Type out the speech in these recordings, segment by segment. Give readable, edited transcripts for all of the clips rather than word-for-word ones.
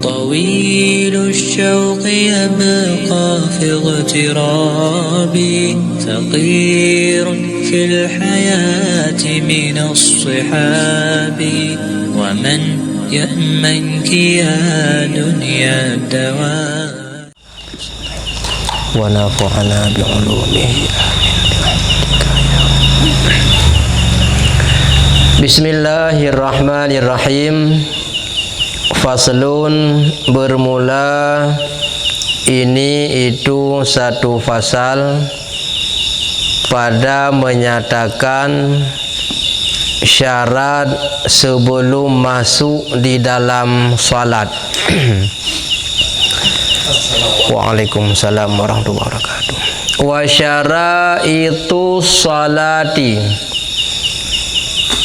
طويل الشوق يبقى في اغترابي ثقير في الحياة من الصحاب ومن يأمنك يا دنيا الدوام ونفعنا بعلومه Bismillahirrahmanirrahim. Faslun, bermula ini itu satu fasal pada menyatakan syarat sebelum masuk di dalam salat. Waalaikumsalam warahmatullahi wabarakatuh. Wa syaraitu salati,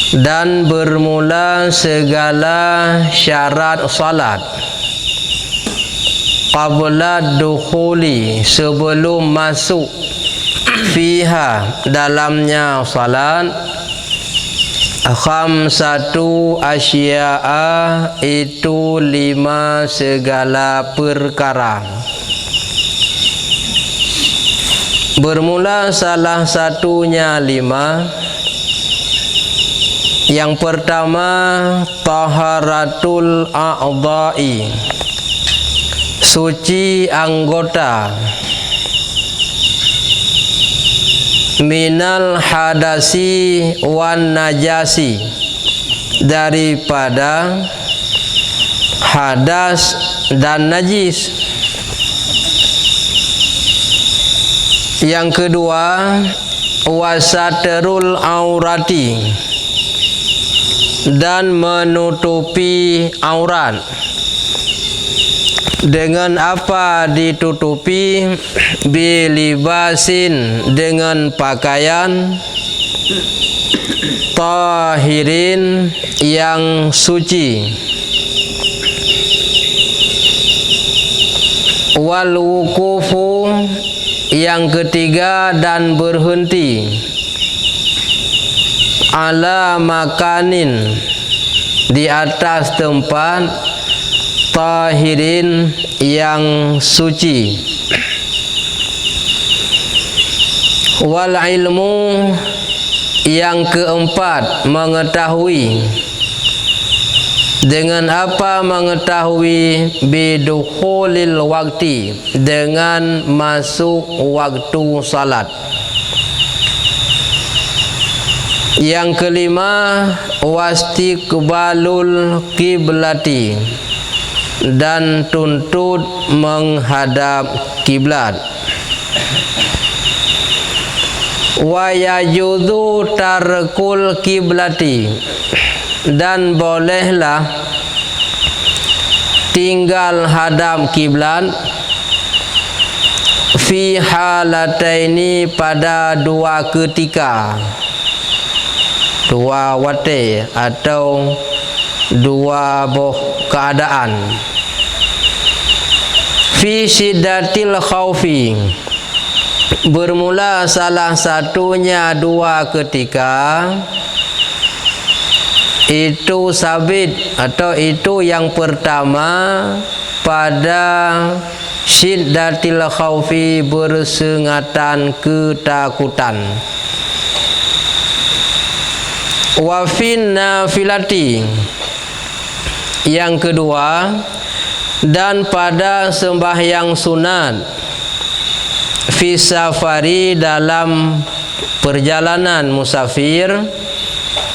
dan bermula segala syarat salat. Qabla dukhuli, sebelum masuk, fiha, dalamnya salat. Khamsatu asya'a, itu 5 segala perkara. Bermula salah satunya 5. Yang pertama, taharatul a'dha'i, suci anggota, minal hadasi wan najasi, daripada hadas dan najis. Yang kedua, wasatrul aurati, dan menutupi aurat. Dengan apa ditutupi? Bilibasin, dengan pakaian, tahirin, yang suci, wal wukufu, yang ketiga, dan berhenti, ala makanin, di atas tempat, tahirin, yang suci, wal ilmu, yang keempat, mengetahui. Dengan apa mengetahui? Bidukhulil wakti, dengan masuk waktu salat. Yang kelima, wastiqbalul kiblati, dan tuntut menghadap kiblat. Wa yajuzu tarkul kiblati, dan bolehlah tinggal hadap kiblat, fi halataini, pada 2 ketika, 2 wate atau 2 keadaan. Fi syiddatil khaufi, bermula salah satunya 2 ketika. Itu sabit, atau itu yang pertama pada syiddatil khaufi, bersengatan ketakutan. Wa fin nafilati, yang kedua, dan pada sembahyang sunat, fi safari, dalam perjalanan musafir,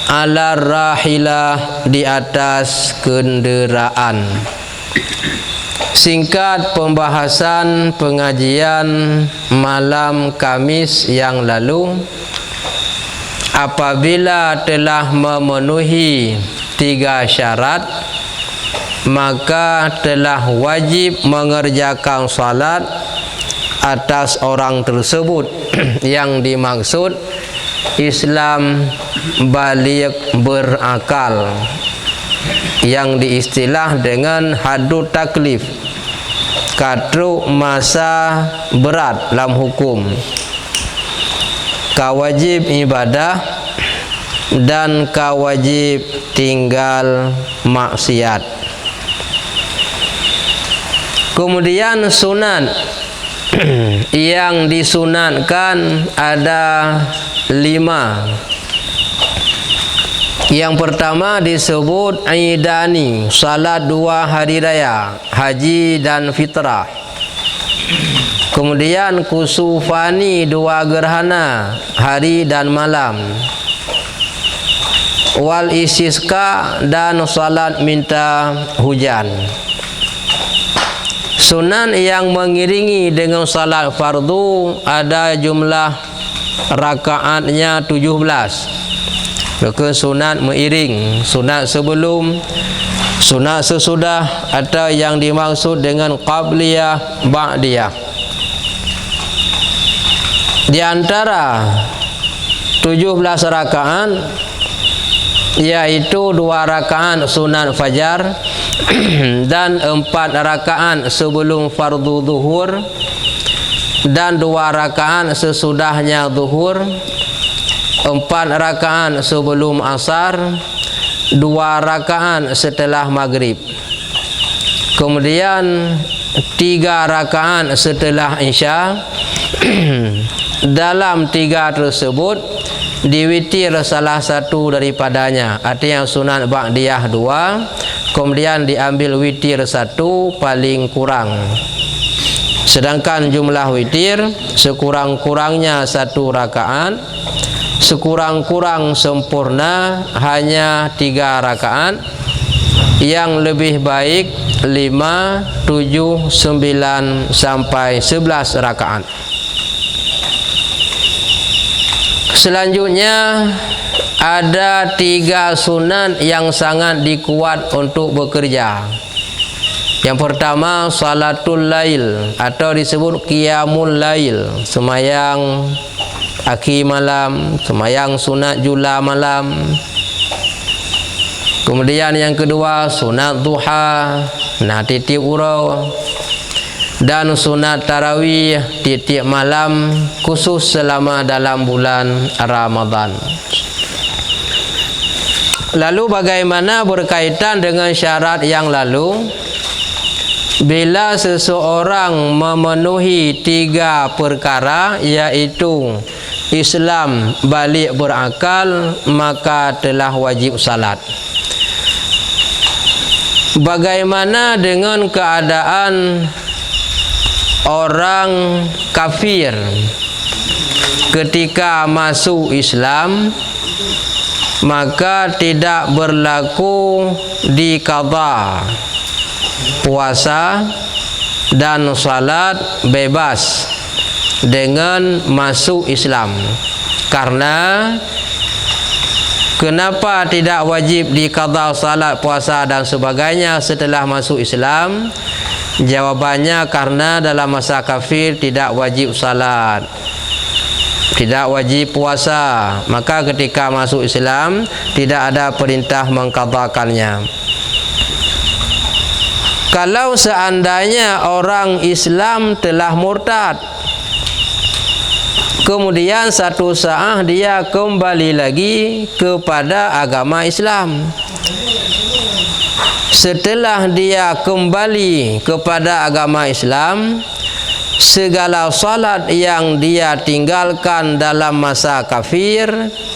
ala rahilah, di atas kenderaan. Singkat pembahasan pengajian malam Kamis yang lalu, apabila telah memenuhi 3 syarat, maka telah wajib mengerjakan salat atas orang tersebut. Yang dimaksud Islam baligh, berakal, yang diistilah dengan haddu taklif, katu masa berat dalam hukum, kawajib ibadah, dan kawajib tinggal maksiat. Kemudian sunat yang disunatkan ada 5. Yang pertama disebut Aidani, salat 2 hari raya, haji dan fitrah. Kemudian kusufani, 2 gerhana, hari dan malam. Wal istisqa, dan salat minta hujan. Sunan yang mengiringi dengan salat fardu ada jumlah rakaatnya 17. Maka sunat mengiring, sunat sebelum, sunat sesudah, atau yang dimaksud dengan qabliyah, ba'diyah. Di antara 17 rakaat yaitu 2 rakaat sunat fajar dan 4 rakaat sebelum fardu zuhur dan 2 rakaat sesudahnya zuhur, 4 rakaat sebelum asar, 2 rakaat setelah maghrib. Kemudian 3 rakaat setelah isya. Dalam 3 tersebut diwitir salah satu daripadanya, artinya sunat ba'diyah 2, kemudian diambil witir 1 paling kurang. Sedangkan jumlah witir sekurang-kurangnya 1 rakaat, sekurang-kurang sempurna hanya 3 rakaat, yang lebih baik 5, 7, 9 sampai 11 rakaat. Selanjutnya ada 3 sunat yang sangat dikuat untuk bekerja. Yang pertama salatul lail atau disebut qiyamul lail, semayang akhir malam, semayang sunat jula malam. Kemudian yang kedua sunat duha, titip urau, dan sunat tarawih tiap malam khusus selama dalam bulan Ramadan. Lalu bagaimana berkaitan dengan syarat yang lalu? Bila seseorang memenuhi 3 perkara, yaitu Islam, balik berakal, maka telah wajib salat. Bagaimana dengan keadaan orang kafir ketika masuk Islam? Maka tidak berlaku di qadha puasa dan salat, bebas dengan masuk Islam. Karena kenapa tidak wajib di qadha salat, puasa dan sebagainya setelah masuk Islam? Jawabannya karena dalam masa kafir tidak wajib salat, tidak wajib puasa, maka ketika masuk Islam tidak ada perintah mengqadhakannya. Kalau seandainya orang Islam telah murtad, kemudian satu saat dia kembali lagi kepada agama Islam, setelah dia kembali kepada agama Islam, segala salat yang dia tinggalkan dalam masa kafir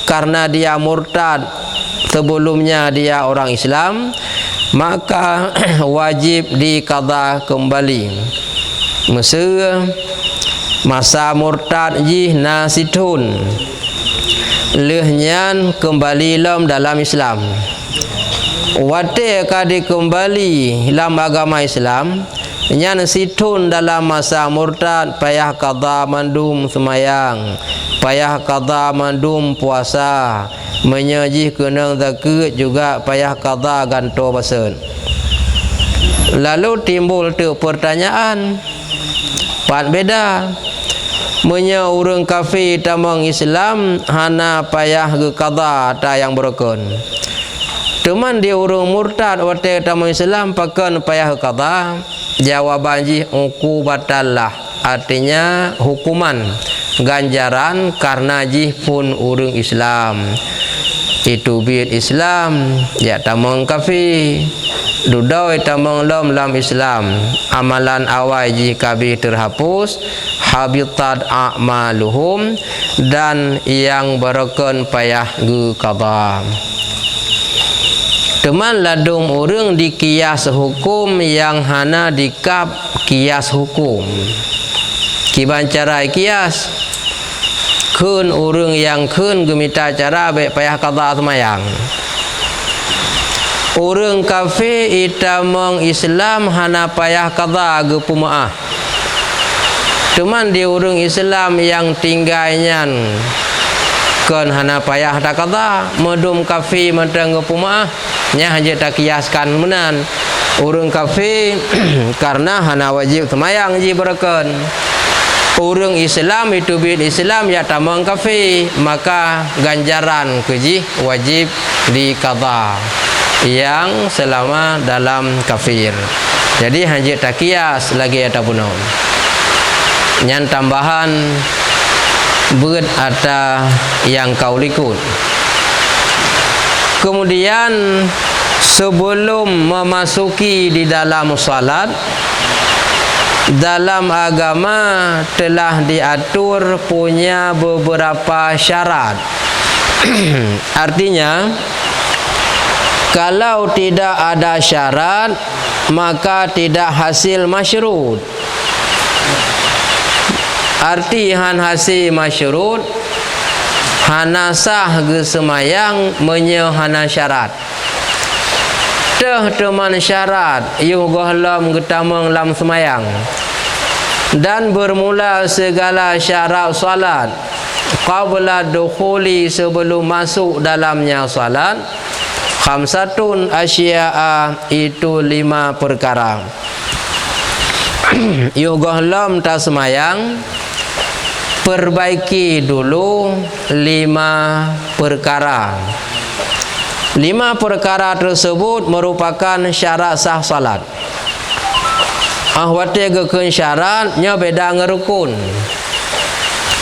karena dia murtad, sebelumnya dia orang Islam, maka wajib diqadha kembali. Masa murtad jih nasitun, lehnya kembali dalam Islam. Wate kadi kembali dalam agama Islam, nyan situn dalam masa murtad payah qadha mandum semayang, payah qadha mandum puasa, menyajih kenang zakat juga payah qadha ganto basen. Lalu timbul tu pertanyaan, pat beda menya urang kafir tamang Islam hana payah ke qadha ta yang berokon. Teman dia urang murtad wate tamang Islam pakan payah ke qadha. Jawaban ji uqubatallah, artinya hukuman ganjaran karena ji pun urang Islam. itu bid Islam ya tamang kafir dudoi tamang lam Islam amalan awal jika bi terhapus habitat a'maluhum dan yang berken payah ge qada. Teman ladung orang dikias hukum yang hana dikap kias hukum. Kiban cara kias kun orang yang kun gemita cara baik payah qada semayang. Orang kafir itamang Islam hana payah qada ge pumaah. Teman di orang Islam yang tinggalnya kan hana payah tak qada medum kafir mentang ge pumaah nya haja tak kiaskan menan orang kafir karena hana wajib semayang ji berken. Orang Islam itu bid Islam ya tamang kafir maka ganjaran keji wajib di qada yang selama dalam kafir. Jadi haja tak kias lagi ada punon. Nyan tambahan berat ada yang kau likut. Kemudian sebelum memasuki di dalam salat, dalam agama telah diatur punya beberapa syarat. Artinya kalau tidak ada syarat maka tidak hasil masyrut. Arti han hasil masyrut hana sah ge semayang menye hana syarat. Teh teman syarat yuh gohlam getamang lam semayang. Dan bermula segala syarat salat qabla dukhuli sebelum masuk dalamnya salat. Khamsatun asya'a itu 5 perkara. Yuh gohlam ta semayang perbaiki dulu 5 perkara. 5 perkara tersebut merupakan syarat sah salat. Ahwate gekeun syaratnya beda ngerukun.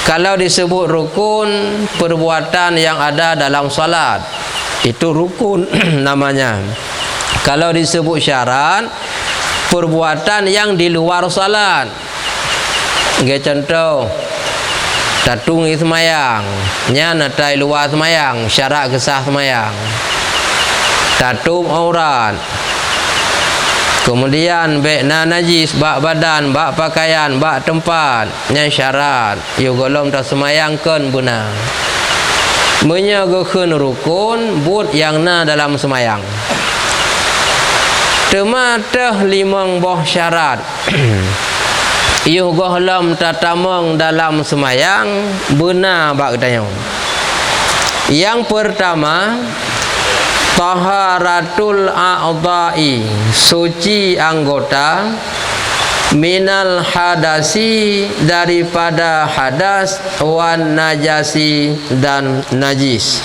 Kalau disebut rukun perbuatan yang ada dalam salat itu rukun namanya. Kalau disebut syarat perbuatan yang di luar salat. Nggih contoh tatung semayang nya natai luar semayang syarat kesah semayang. Tatung aurat. Kemudian bekna najis bak badan, bak pakaian, bak tempat nya syarat yu golom tak semayangkeun benar. Menyegekeun rukun but yang na dalam semayang. Tematah 5 boh syarat. Iuh gohlam tatamang dalam semayang benar bak tanya. Yang pertama taharatul a'dha'i suci anggota minal hadasi daripada hadas wan najasi dan najis.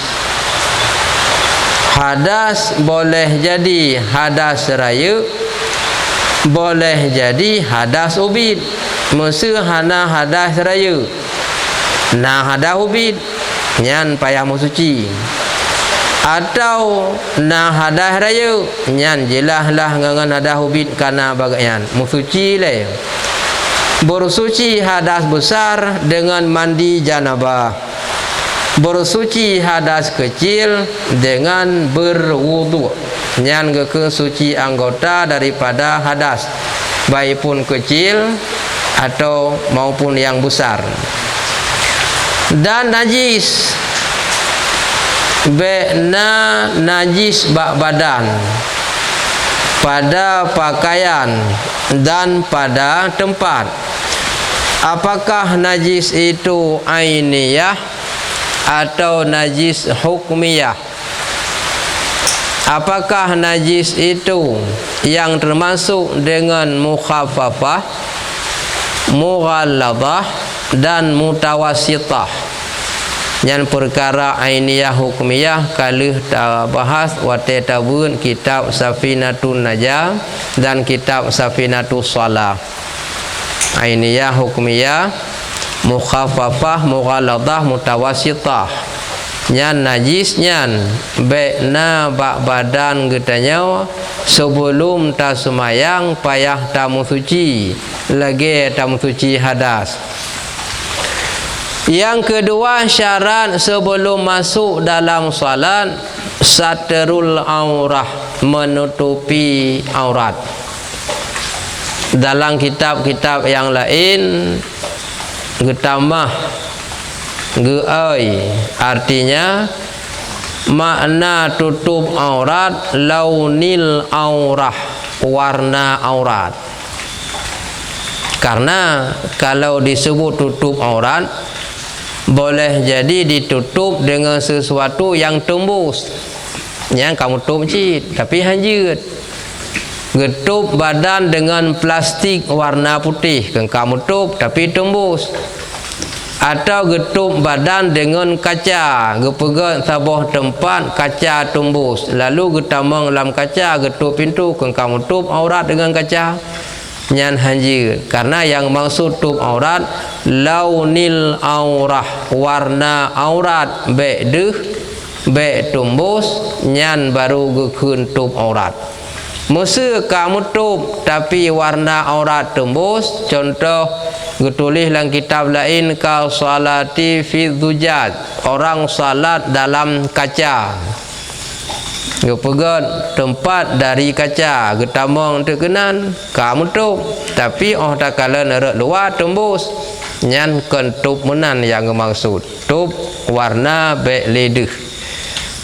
Hadas boleh jadi hadas raya, boleh jadi hadas ubid. Mesti hana hadas raya. Nah hadas ubid nyan payah musuci. Atau nah hadas raya nyan jelahlah ngangan hadas ubid kana bagaian musuci le. Bersuci hadas besar dengan mandi janabah. Bersuci hadas kecil dengan berwudu. Nyan ke suci anggota daripada hadas baik pun kecil atau maupun yang besar. Dan najis bekna najis bak badan pada pakaian dan pada tempat. Apakah najis itu ainiyah atau najis hukmiyah? Apakah najis itu yang termasuk dengan mukhaffafah, mughalladhah dan mutawassithah? Yang perkara ainiyah hukmiyah kalih ta bahas wate tabun kitab Safinatun Najah dan kitab Safinatus Shalah. Ainiyah hukmiyah, mukhaffafah, mughalladhah, mutawassithah. nyan najis nyan bekna bak badan getanya sebelum ta semayang payah tamu suci lagi tamu suci hadas. Yang kedua, syarat sebelum masuk dalam salat satrul aurah, menutupi aurat. Dalam kitab-kitab yang lain getamah geai artinya makna tutup aurat launil aurah, warna aurat. Karena kalau disebut tutup aurat boleh jadi ditutup dengan sesuatu yang tembus. Yang kamu tutup cik tapi hanjut. Getup badan dengan plastik warna putih, kamu tutup tapi tembus. Atau getup badan dengan kaca, gepegat sebuah tempat kaca tembus, lalu getamang dalam kaca, getup pintu, kamu tutup aurat dengan kaca, nyan hanjir. Karena yang maksud tutup aurat launil aurah, warna aurat, be deh be tembus, nyan baru gekun tutup aurat. Masa kamu tutup tapi warna aurat tembus, contoh getulis dalam kitab lain kal salati fi dzujaj, orang salat dalam kaca. Gepegat tempat dari kaca, getamang terkenan, kamu tutup tapi tak kala nerak luar tembus, nyan kentup menan yang maksud tutup warna be ledeh.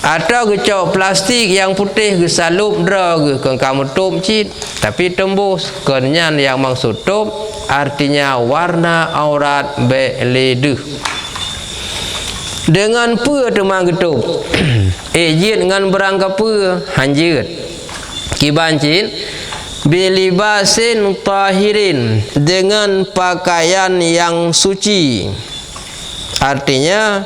Atau gecok plastik yang putih gesalup dra kamu tutup cit tapi tembus, kenyan yang maksud tutup artinya warna aurat be ledeh. Dengan apa teman getup? Ejit dengan berangkap apa? Hanjut. Kibancin bilibasin tahirin, dengan pakaian yang suci. Artinya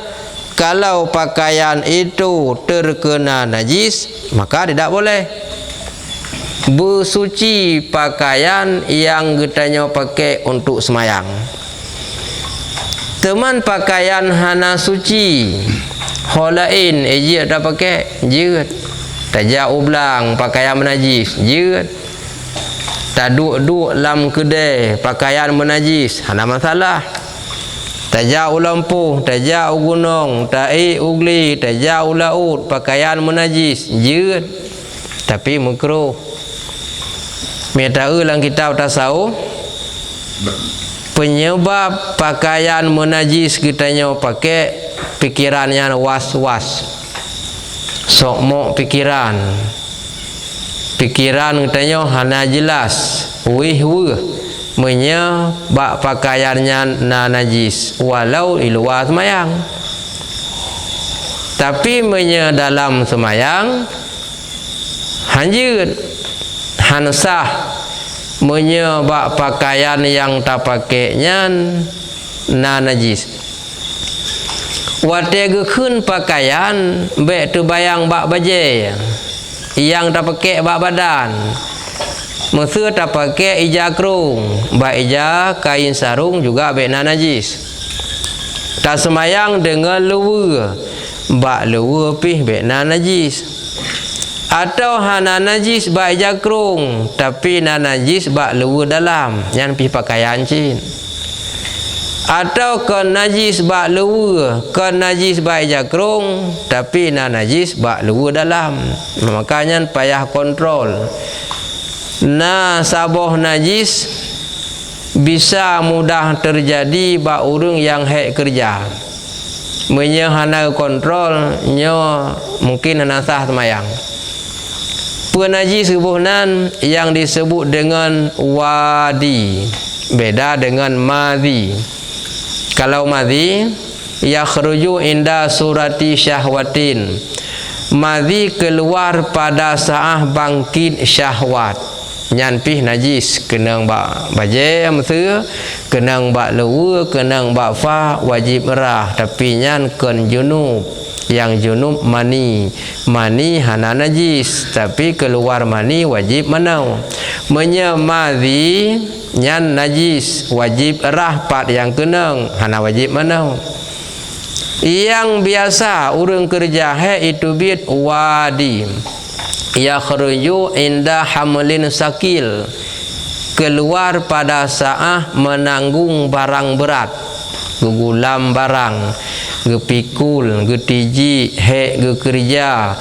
kalau pakaian itu terkena najis maka tidak boleh. Bersuci pakaian yang getanya pakai untuk semayang. Teman pakaian hana suci holain ejit dah pakai jeut. Tak jauh belang pakaian menajis jeut. Tak duk-duk lam kedai pakaian menajis hana masalah. Tak jauh lampu, tak jauh gunung, tak ugli, tak jauh laut, pakaian menajis jeut. Tapi makruh. Meta dalam kitab tasawuf penyebab pakaian menajis kitanya pakai pikirannya was-was, sok mok pikiran kitanya hana jelas wih menya bak pakaiannya najis walau di luar semayang, tapi menya dalam semayang hanjut hansah menyebab pakaian yang tak pakainya najis. Wategekun pakaian be tu bayang bak baje yang tak pakai bak badan. Masa tak pakai ija kerung, bak ija kain sarung juga be najis. Tak semayang dengan lewa, bak lewa pih be najis. Atau hana najis bak jakrung tapi najis bak lewa dalam yang pi pakaian cin. Atau ke najis bak lewa, ke najis bak jakrung tapi najis bak lewa dalam. Makanya payah kontrol. Sabah najis bisa mudah terjadi bak urang yang hek kerja. Menya hana kontrol nyo mungkin hana sah semayang. Penajis kebunan yang disebut dengan wadi beda dengan madhi. Kalau madhi yakhruju inda surati syahwatin, madhi keluar pada saat bangkit syahwat, nyan pih najis, kenang bak baje masa, kenang bak lewa, kenang bak fa wajib merah, tapi nyan ken junub. Yang junub mani hana najis tapi keluar mani wajib manau. Menyemadi nyan najis wajib rahpat yang kenang hana wajib manau. Yang biasa urang kerja itu bid wadi yakhruju inda hamlin sakil, keluar pada saat menanggung barang berat, gugulam barang, gepikul, getiji, gekerja,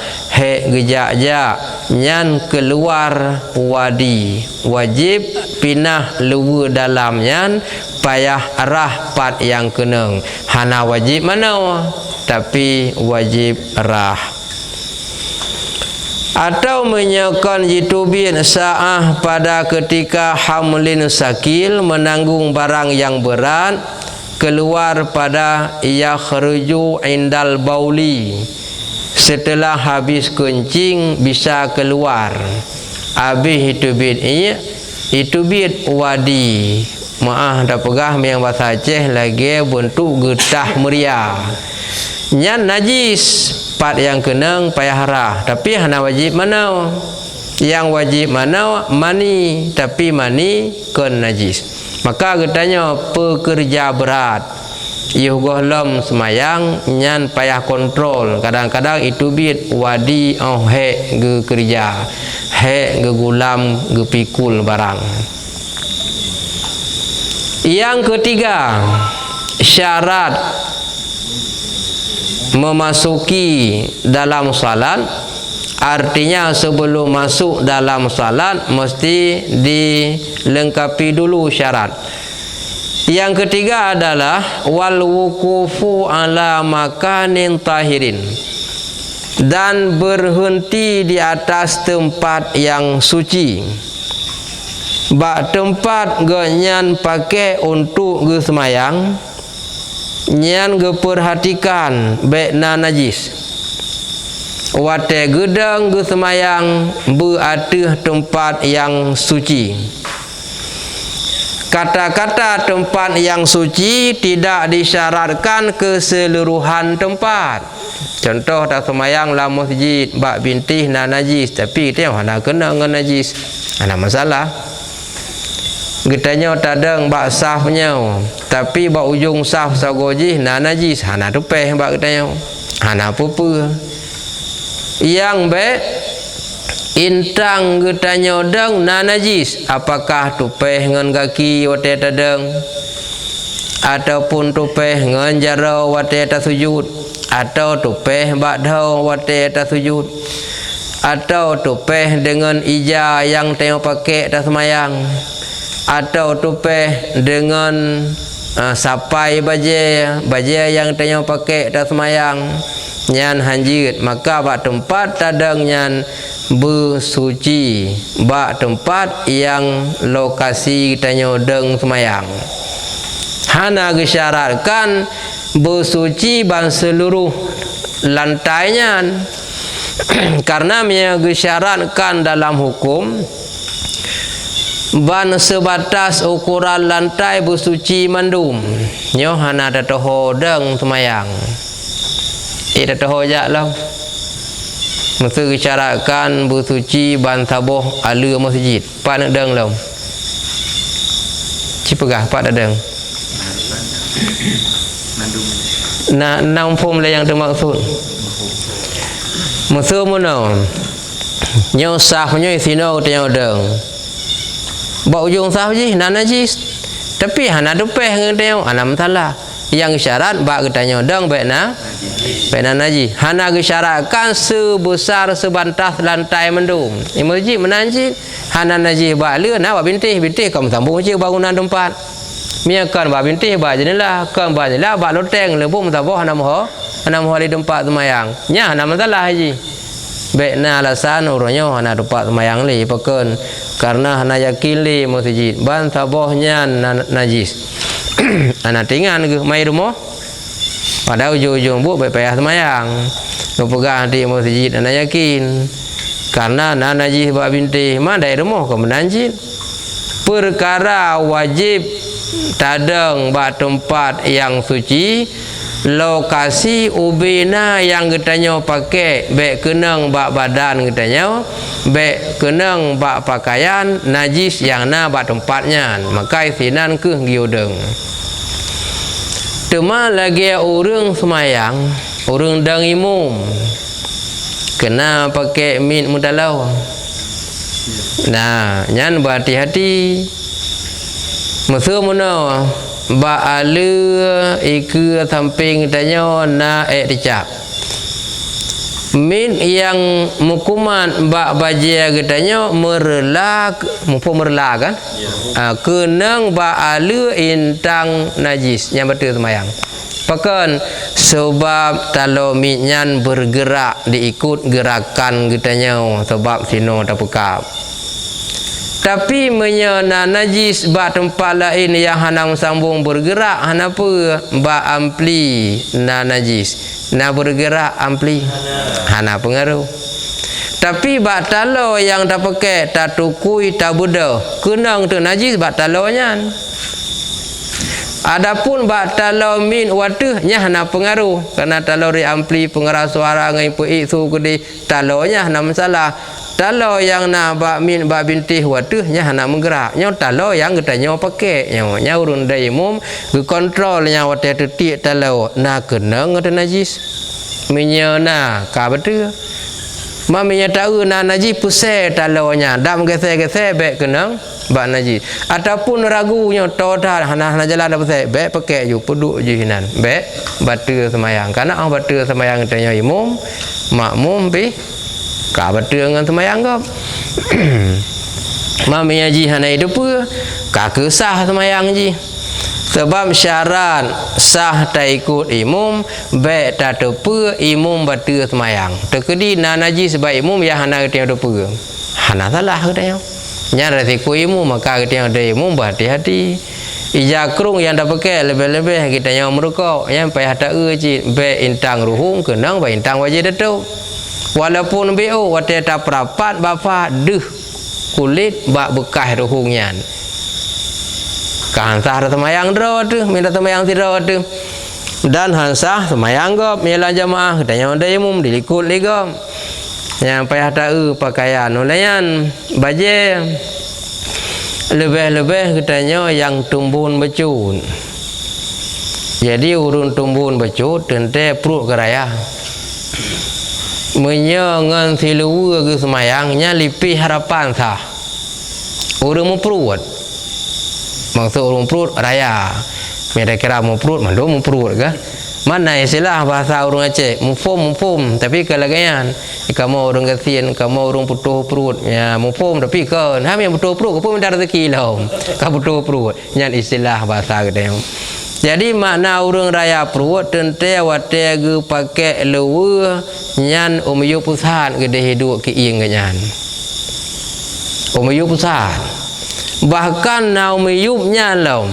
gejakja, nyan keluar wadi, wajib pinah luwu dalam nyan, payah arah pat yang keneng. Hana wajib mana, tapi wajib arah. Atau menyekan jitubin sa'ah pada ketika hamlin sakil, menanggung barang yang berat, keluar pada yakhruju indal bauli, setelah habis kencing bisa keluar. Habis itu bid wadi. Maaf dah pegah yang bahasa Aceh lagi bentuk getah meriah. Nyan najis, pat yang kenang payah harah, tapi hana wajib mana. Yang wajib mana mani, tapi mani ken najis. Maka getanya pekerja berat, yugohlom semayang, nyan payah kontrol. Kadang-kadang itu bid wadi ge kerja, ge gulam, ge pikul barang. Yang ketiga, syarat memasuki dalam salat, artinya sebelum masuk dalam salat mesti dilengkapi dulu syarat. Yang ketiga adalah wal wukufu ala makanin tahirin, dan berhenti di atas tempat yang suci. Bak tempat genyan pakai untuk ge semayang, nyan ge perhatikan bekna najis. Wate gedang ge semayang beatih tempat yang suci. Kata-kata tempat yang suci tidak disyaratkan keseluruhan tempat. Contoh tak semayang lah masjid bak bintih na najis, tapi dia mana kena dengan najis, ada masalah. Getanya tadang bak safnya, tapi bak ujung saf sagoji na najis, hana tupeh bak getanya, hana pupu. Yang be intang getanya dang na najis, apakah tupeh ngan kaki wate tadang, ataupun tupeh ngan jara wate ta sujud, atau tupeh bak dau wate ta sujud, atau tupeh dengan ija yang tengok pakai ta semayang, atau tupeh dengan sapai baje yang tengok pakai tak semayang, nyan hanjit. Maka bak tempat tadang nyan bersuci, bak tempat yang lokasi tengok deng semayang. Hana gesyaratkan bersuci ban seluruh lantainya, karena ia gesyaratkan dalam hukum ban sebatas ukuran lantai bersuci mandum. Nyo hana ada toho deng semayang. Ada toho jak lah. Mesti gesyaratkan bersuci ban taboh ala masjid. Pak nak deng lah. Cipegah pak nak deng. Nak nampum lah yang termaksud. Mesti mana? Nyo sahnya isino tengok deng. Bak ujung sah je na najis, tapi hana dupeh ngeteo ana masalah. Yang syarat bak ketanya dang bekna najis. Hana gesyaratkan sebesar sebantas lantai mendung. Di masjid menanjis hana najis bak le na bak bintih kam sambung je bangunan tempat. Miakan bak bintih bak jendela, kan bak jendela bak loteng lebung taboh hana moho di tempat semayang. Nya hana masalah haji. Bekna alasan urangnya hana tempat semayang li peken, karena hana yakin li masjid ban tabohnya najis. Anak tinggal ke mai rumah pada ujung-ujung bu baik payah semayang pegang di masjid anak yakin, karena najis bak bintih mana dari rumah ke menanjit. Perkara wajib tadang bak tempat yang suci, lokasi ubina yang getanya pakai bek kenang bak badan getanya, bek kenang bak pakaian najis yang na bak tempatnya, maka isinan ke giudeng. Cuma lagi orang semayang, orang dang imum kena pakai min mutalau. Nah, nyan berhati-hati. Masa mana ba ala iku samping tanya na dicap. Min yang mukuman ba baje katanya merelak, mupo merelak kan? Kenang ba ala intang najis yang betul semayang. Pakan sebab kalau minyan bergerak diikut gerakan katanya sebab sino tak pekap. Tapi menyana najis ba tempat lain yang hanang sambung bergerak hanapa ba ampli na najis na bergerak ampli hana pengaruh. Tapi ba talo yang tak pakai tak tukui tak buda kenang tu najis ba talonya. Adapun ba talo min waduh nya hana pengaruh kerana talo ri ampli pengeras suara ngai pu su gede talonya hana masalah. Talo yang na ba min ba bintih waduh nya hana menggerak nya talo yang kita nya pakai nya urun dai umum ke kontrol nya wate tetik talo na kenang ada najis minya na ka betul maminya tahu na najis pusai talo nya dak gese-gese bek kenang ba najis ataupun ragunya total hana jalan dak pusai bek pakai ju peduk ju hinan bek batul semayang karena batul semayang tanya umum makmum pi ka betul dengan semayang kau. Mami haji hana itu pun ka kesah semayang ji. Sebab syarat sah tak ikut imum baik tak tepu imum betul semayang. Terkedi na najis sebab imum ya hana ketanya tepu. Hana salah katanya. Nya resiko imum maka ketanya ada imum berhati-hati. Ijakrung yang dah pakai lebih-lebih kita yang merukuk yang payah tak ji baik intang ruhung kenang baik intang wajib datuk. Walaupun BO wate tak perapat bapa deh kulit bak bekas ruhungnya. Kansah semayang dro tu, minta semayang tiro tu. Dan hansah semayang gop mila jamaah katanya ada imum dilikut ligam. Yang payah tak pakaian olayan baje lebih-lebih katanya yang tumbun becut. Jadi urun tumbun becut tente perut keraya. Menyangan siluwa ke semayangnya lipi harapan sah. Orang memperut. Maksud orang perut raya. Mereka kira memperut, mandu memperut ke? Mana istilah bahasa orang Aceh? Mufum. Tapi kalau ganyan, kamu orang kasihan, kamu orang putus perut. Ya, mufum tapi kan, kami yang putus perut, kau pun minta rezeki lah. Kau putus perut. Yang istilah bahasa kita. Jadi makna orang raya perut tente wate ge pakai lewa nyan umayu pusat gede hidup ke ing ganyan. Umayu pusat. Bahkan na umayu nyan laum.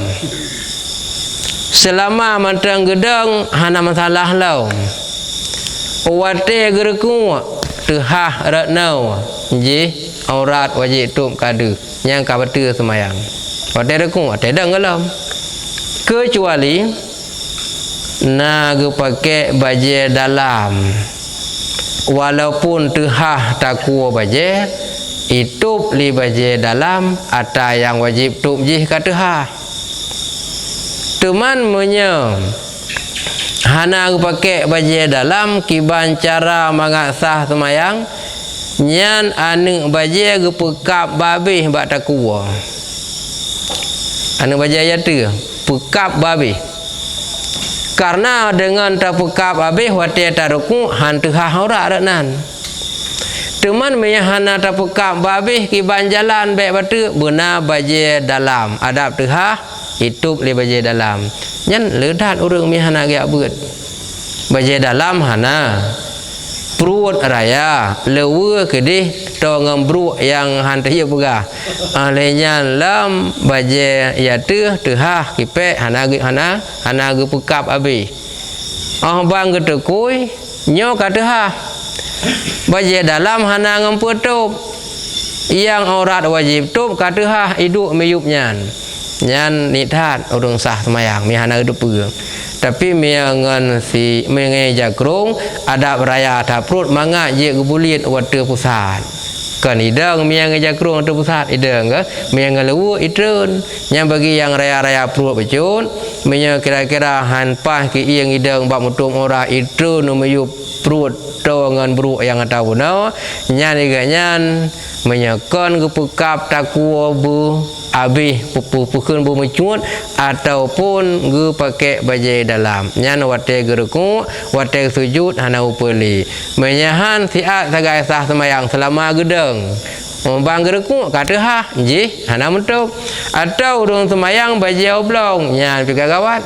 Selama mantang gedang hana masalah laum. Wate gereku tehah ratnau. Ji aurat wajib tum kadu yang ka betul semayang. Wate reku ate dang laum. Kecuali nak pakai baju dalam walaupun tehah takwa baju itu li baju dalam ada yang wajib tup jih ka tehah teman menye hana pakai baju dalam kiban cara mengasah semayang nyan anu baju gepekap babih bak takwa anu baju ayat tu pekap babi karena dengan tak pekap babi wate taruku hantu hahora raknan teman meyahana tak pekap babi kiban jalan baik batu benar baje dalam adab tehah itu le baje dalam nyan ledat urang meyahana gak beut baje dalam hana perut raya lewa kedih to ngembruk yang hantu ia pegah alenya lam baje ya tehah kipek hana ge pekap abi bang ge tekui nyo ka tehah baje dalam hana ngemputup yang aurat wajib tup ka tehah hidup meyupnya nyan nithat urang sah semayang mi hana hidup pegang. Tapi miangan si mengeja krong ada raya taprut manga je gebulit wate pusat kan idang miang jakrung tu pusat idang ke miang lewu idun yang bagi yang raya-raya perut becun miang kira-kira hanpah ki iang idang bak mutung ora idun meyu perut dengan buruk yang ada guna nyan iganyan menyakon ke pekap takwa bu habis pukul bu mencut ataupun ge pakai baju dalam nyan wate gereku wate sujud hana upeli menyahan siat sagai sah semayang selama gedeng bang gereku kata ha nji hana mentuk atau urung semayang baju oblong nyan pika gawat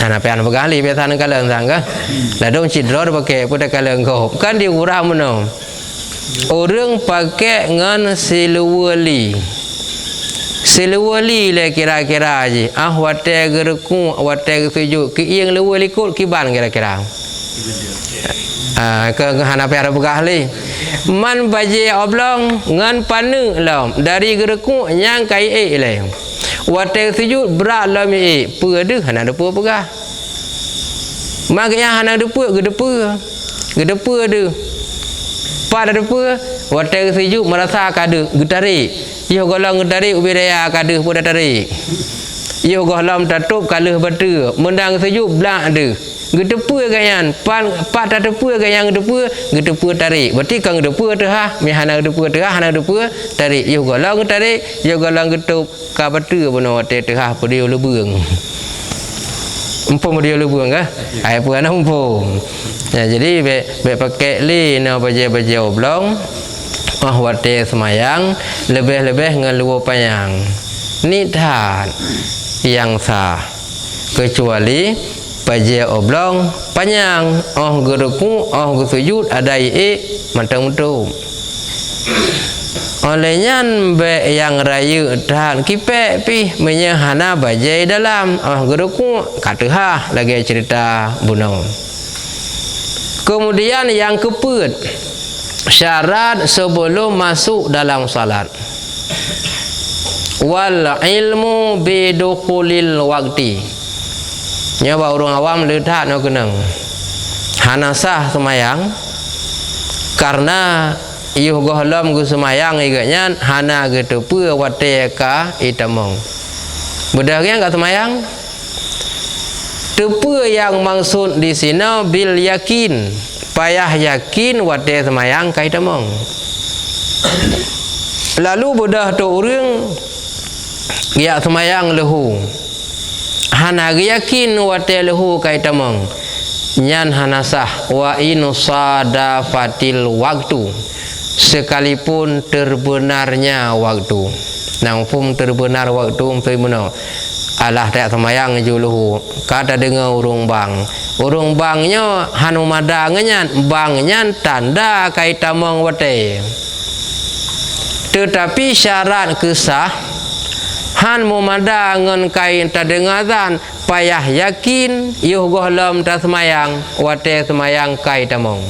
anak pian pegali biasa nak kalang sangka ladong cidro pakai pada kalang kau kan diurang mana orang pakai ngan siluwali le kira-kira aje wate gereku wate sujud ki yang luwali kul kiban kira-kira ke hana pian pegali man baje oblong ngan panu lam dari gereku yang kai le wate sujud berat lah mi pede hana depa pegah maknya hana depa gedepa de pada depa wate sujud merasa kada getarik yo golong getarik ubidaya kada pun tarik yo golong tatup kalah batu mendang sujud blak de gedepa gayan pat depa gayang gedepa tarik berarti kang gedepa tu ha mi hana gedepa tu hana gedepa tarik yo golong tarik yo golong getup ka batu bono te tu ha pdio lebeung empung dia lebeung ke ai pun ana empung ya jadi be pakai li no baje oblong wate semayang lebih-lebih dengan luar payang ni tak yang sah kecuali baje oblong panjang geruku gesujud ada mantang-mantang olehnya be yang raya dan kipek pi menyahana baje dalam geruku kata ha lagi cerita buno kemudian yang keput syarat sebelum masuk dalam salat wal ilmu bidukhulil waqti nyawa orang awam letak no kenang hana sah semayang karena iuh gohlom gu semayang iganya hana getepe wate ka itamong bedahnya enggak semayang tepe yang maksud di sini bil yakin payah yakin wate semayang ka itamong lalu bedah tu orang ya semayang lehu hana yakin wate lehu ka itamong nyan hanasah wa inusada fatil waktu sekalipun terbenarnya waktu nang pun terbenar waktu umpai mana alah tak semayang juluhu kata dengar urung bangnya hanu madangnya bangnya tanda kaitamong wate tetapi syarat kesah han mumadangan kain tadengadan payah yakin yuh gohlom ta semayang wate semayang kaitamong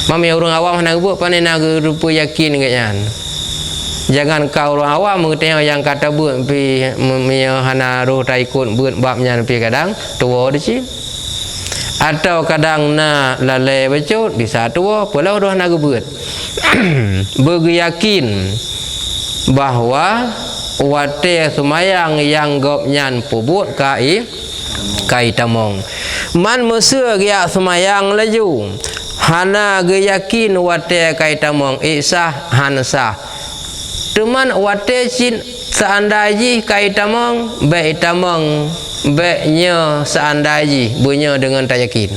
mami orang awam nak buat pandai nak rupa yakin katnya jangan kau orang awam mengerti yang kata buat pi hana roh ta ikut buat babnya pi kadang tua dici atau kadang na lalai becut bisa tua pula roh nak buat beryakin bahawa wate semayang yang gopnyan pubut kai tamong man mesir dia semayang laju hana ge yakin wate kai tamong isah hansah teman wate cin seandainya kai tamong be tamong be nya seandainya bunyi dengan tak yakin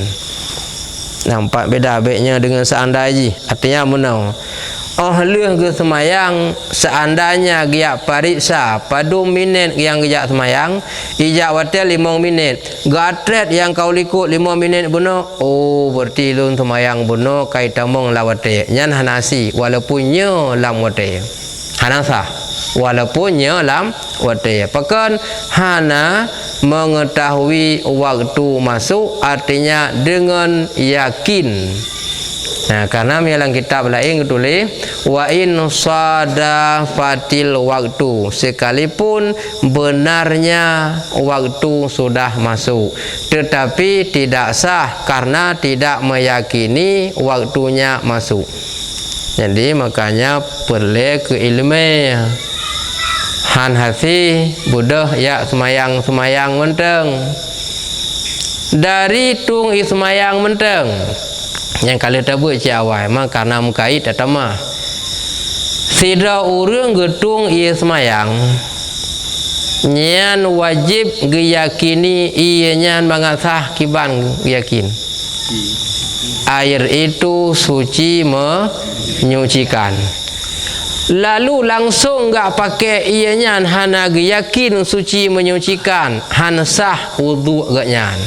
nampak beda be nya dengan seandainya artinya menau leh ke semayang seandainya dia pariksa padu minit yang dia semayang ijak wate 5 minit gatret yang kau likut 5 minit bunuh berarti lun semayang bunuh kai tamong lawate nyan hanasi walaupun nya lam wate hanasa walaupun nya lam wate pakan hana mengetahui waktu masuk artinya dengan yakin. Nah, karena dalam kitab lain tulis wa in sada fatil waktu sekalipun benarnya waktu sudah masuk tetapi tidak sah karena tidak meyakini waktunya masuk. Jadi makanya perlu ke ilmu. Han hati budah ya semayang menteng. Dari tung semayang menteng. Yang kali tabu awal mah karena mukait atama. Sida urang getung ia semayang. Nyan wajib geyakini ia nyan bangasah kiban yakin. Air itu suci menyucikan. Lalu langsung enggak pakai ianya hana yakin suci menyucikan, han sah wudu gak nyan.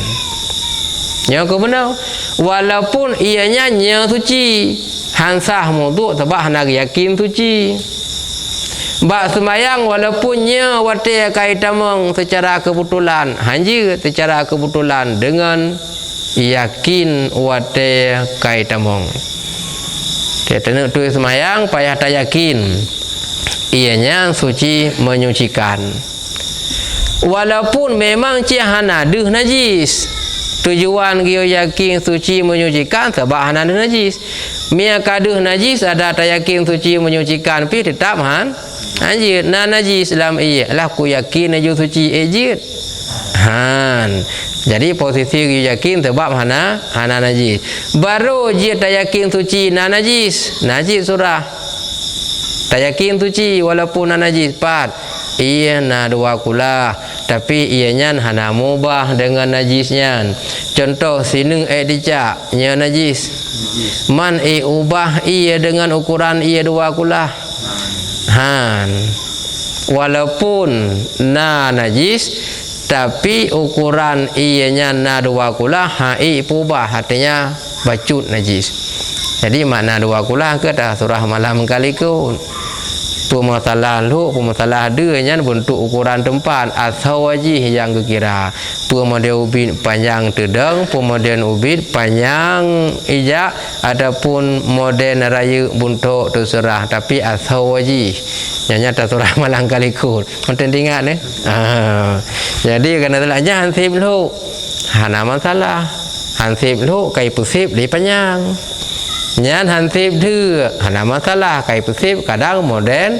Ya ke benar? Walaupun ianya nya suci, han sah wudu sebab hana yakin suci. Bak semayang walaupun nya wate kaitamang secara kebetulan, hanji secara kebetulan dengan yakin wate kaitamang. Kita tu semayang payah tak yakin ianya suci menyucikan. Walaupun memang cihana deh najis, tujuan dia yakin suci menyucikan sebab hana deh najis. Mia kaduh najis ada tak yakin suci menyucikan pi tetap anjir najis dalam iya lah ku yakin najis suci ejit. Jadi posisi yakin sebab hana najis. Baru dia tak yakin suci najis surah. Tak yakin suci walaupun najis pat. Ia na dua kula tapi ianya hana mubah dengan najisnya. Contoh sinung dijak nya najis. Man ubah ia dengan ukuran ia dua kula. Walaupun najis tapi ukuran ianya na dua kula pubah artinya bacut najis. Jadi makna dua kula ke dah surah malam kali ku pemasalah lu pemasalah deunya bentuk ukuran tempat atau wajih yang kekira pemodel ubin panjang tedang pemodel ubin panjang ijak ataupun model raya bentuk terserah tapi atau wajih yang nyata surah malang kali kut konten ingat ni. Jadi kena telahnya hansip lu hana masalah hansip lu kai pusip di panjang nyan hansip dua hana masalah kai pusip kadang modern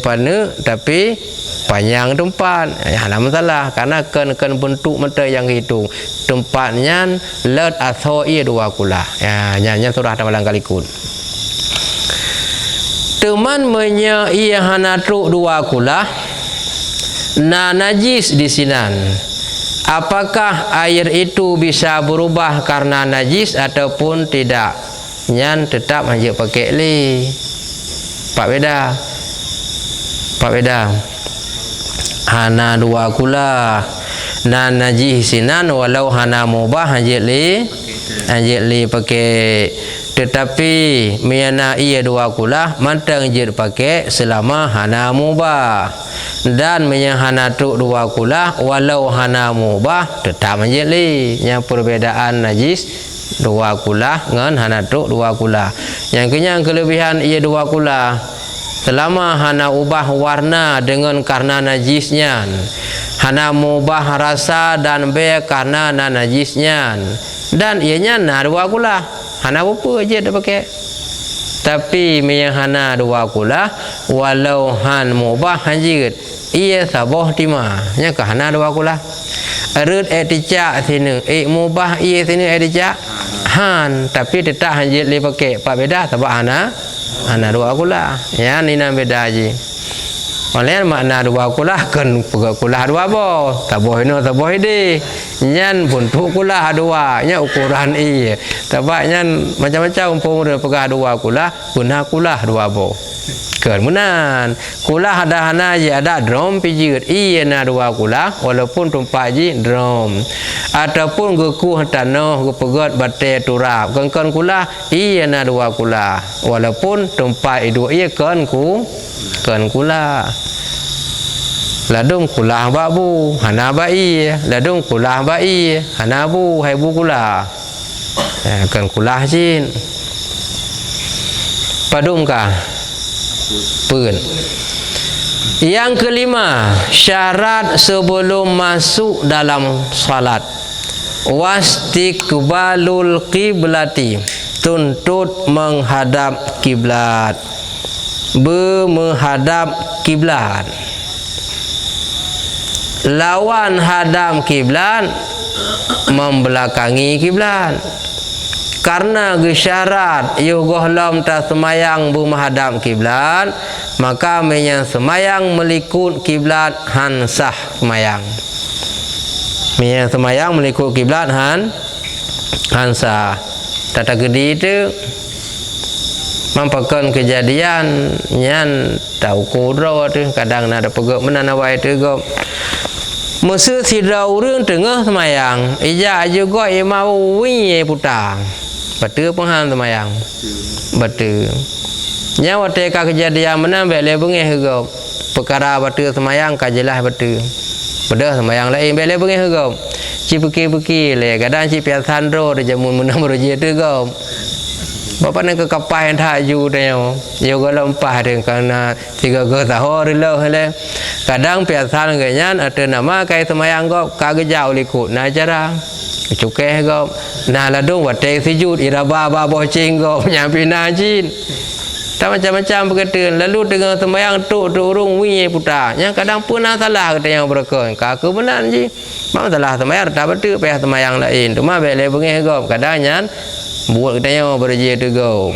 pane tapi panjang tempat hana masalah karena ken bentuk mata yang hitung tempatnya let atau ia dua kula nyanyi surah malang kali kut. Teman menya ia hana truk dua kula najis di sinan. Apakah air itu bisa berubah karena najis ataupun tidak? Nyan tetap hanya pakai li. Pak beda. Hana dua kula najis sinan walau hana mubah hanya li pakai. Tetapi miana ia dua kula mantang je pakai selama hana mubah. Dan menyahana truk dua kula walau hana mubah tetap menjadi yang perbedaan najis dua kula dengan hana truk dua kula. Yang kelebihan ia dua kula selama hana ubah warna dengan karena najisnya, hana mubah rasa dan be karena najisnya, dan ianya dua kula hana apa aja dah pakai. Tapi menyahana dua kula walau han mubah hanjit ia saboh timah nya kahana dua kula erut etica sini mubah ia sini etica tapi tetap hanjit le pakai pak beda sebab hana dua kula ya ni nan beda je. Oleh makna dua kula kan kula dua boh taboh no taboh de nyan bentuk kula dua nya ukuran ia sebab nyan macam-macam umpama dia pegah dua kula guna kula dua boh kemudian kula ada hana je ada drum pijit ia na dua kula walaupun tumpak je drum ataupun gekuh tanah gepegat bate turap kan kula ia na dua kula walaupun tumpak itu ia kan kula ladung kula babu hana bai ladung kula bai hana bu hai bu kula kan kula jin padum ka pun. Yang kelima, syarat sebelum masuk dalam salat wastiqbalul qiblati tuntut menghadap kiblat, menghadap kiblat. Lawan hadap kiblat, membelakangi kiblat. Karena gesyarat yugohlam ta semayang bu menghadap kiblat, maka menyang semayang melikut kiblat hansah semayang. Menyang semayang melikut kiblat hansah. Tata gedi itu mampakan kejadian nyan tahu kudro tu kadang ada pegak menanawai tu go. Masa sidra urang tengah semayang, ija juga imau winye putang. Betul penghan semayang. Betul. Nya wate ka kejadian menambah le bengeh go. Perkara betul semayang kajelah betul. Bedah semayang lain bele bengeh go. Ci peki-peki le kadang ci pian sandro de jamun menam roje tu go. Bapa nak ke kapal yang tak ju dia, dia kalau empah dia kerana 3 tahun dulu le. Kadang biasa nganyan ada nama kai semayang go kagak jauh likut na cara. Cukai go na ladung wate sijud iraba ba bocing go nyampi najin. Tak macam-macam berkata lalu dengan semayang tu urung winye putar. Yang kadang pun salah kata yang berkon. Kaku benar ji. Mak salah semayang tak betul payah semayang lain. Tu mah bele bengeh go kadangnya buat kita yang berje tu go.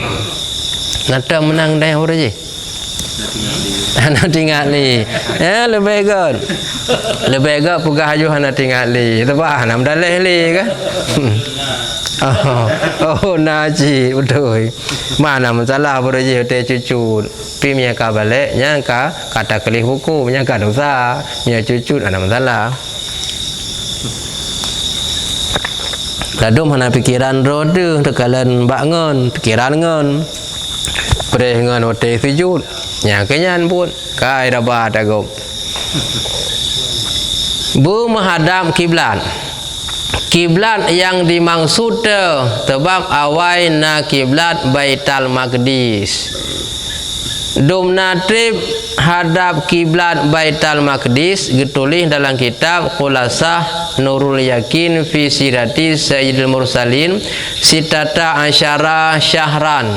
Nata menang dah yang berje. Anak tinggal li. Ya lebih kan. Lebih kan pugah ajuh anak tinggal li. Tebak nak dalih li kan. Oh naji betul. Mana masalah berje te cucut. Pi nya ka balik nya ka kata kelih hukum nya ka dosa. Nya cucut ada masalah. Ladum hana pikiran roda tekalan bangun pikiran ngon pre ngon hote sujud nya kenyan pun kai raba tagop bu menghadap kiblat. Kiblat yang dimaksud sebab awai na kiblat Baitul Maqdis. Dum natrib hadap kiblat Baitul Maqdis ditulis dalam kitab Khulasah Nurul Yakin fi Sirati Sayyidil Mursalin sitata asyara syahran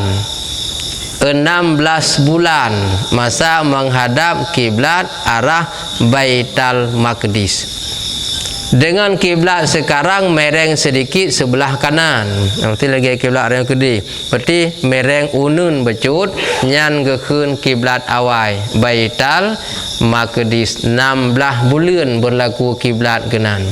16 bulan masa menghadap kiblat arah Baitul Maqdis. Dengan kiblat sekarang mereng sedikit sebelah kanan. Nanti lagi kiblat yang kedua. Berarti mereng unun becut nyan gekun kiblat awai Baitul Maqdis 16 bulan berlaku kiblat kanan.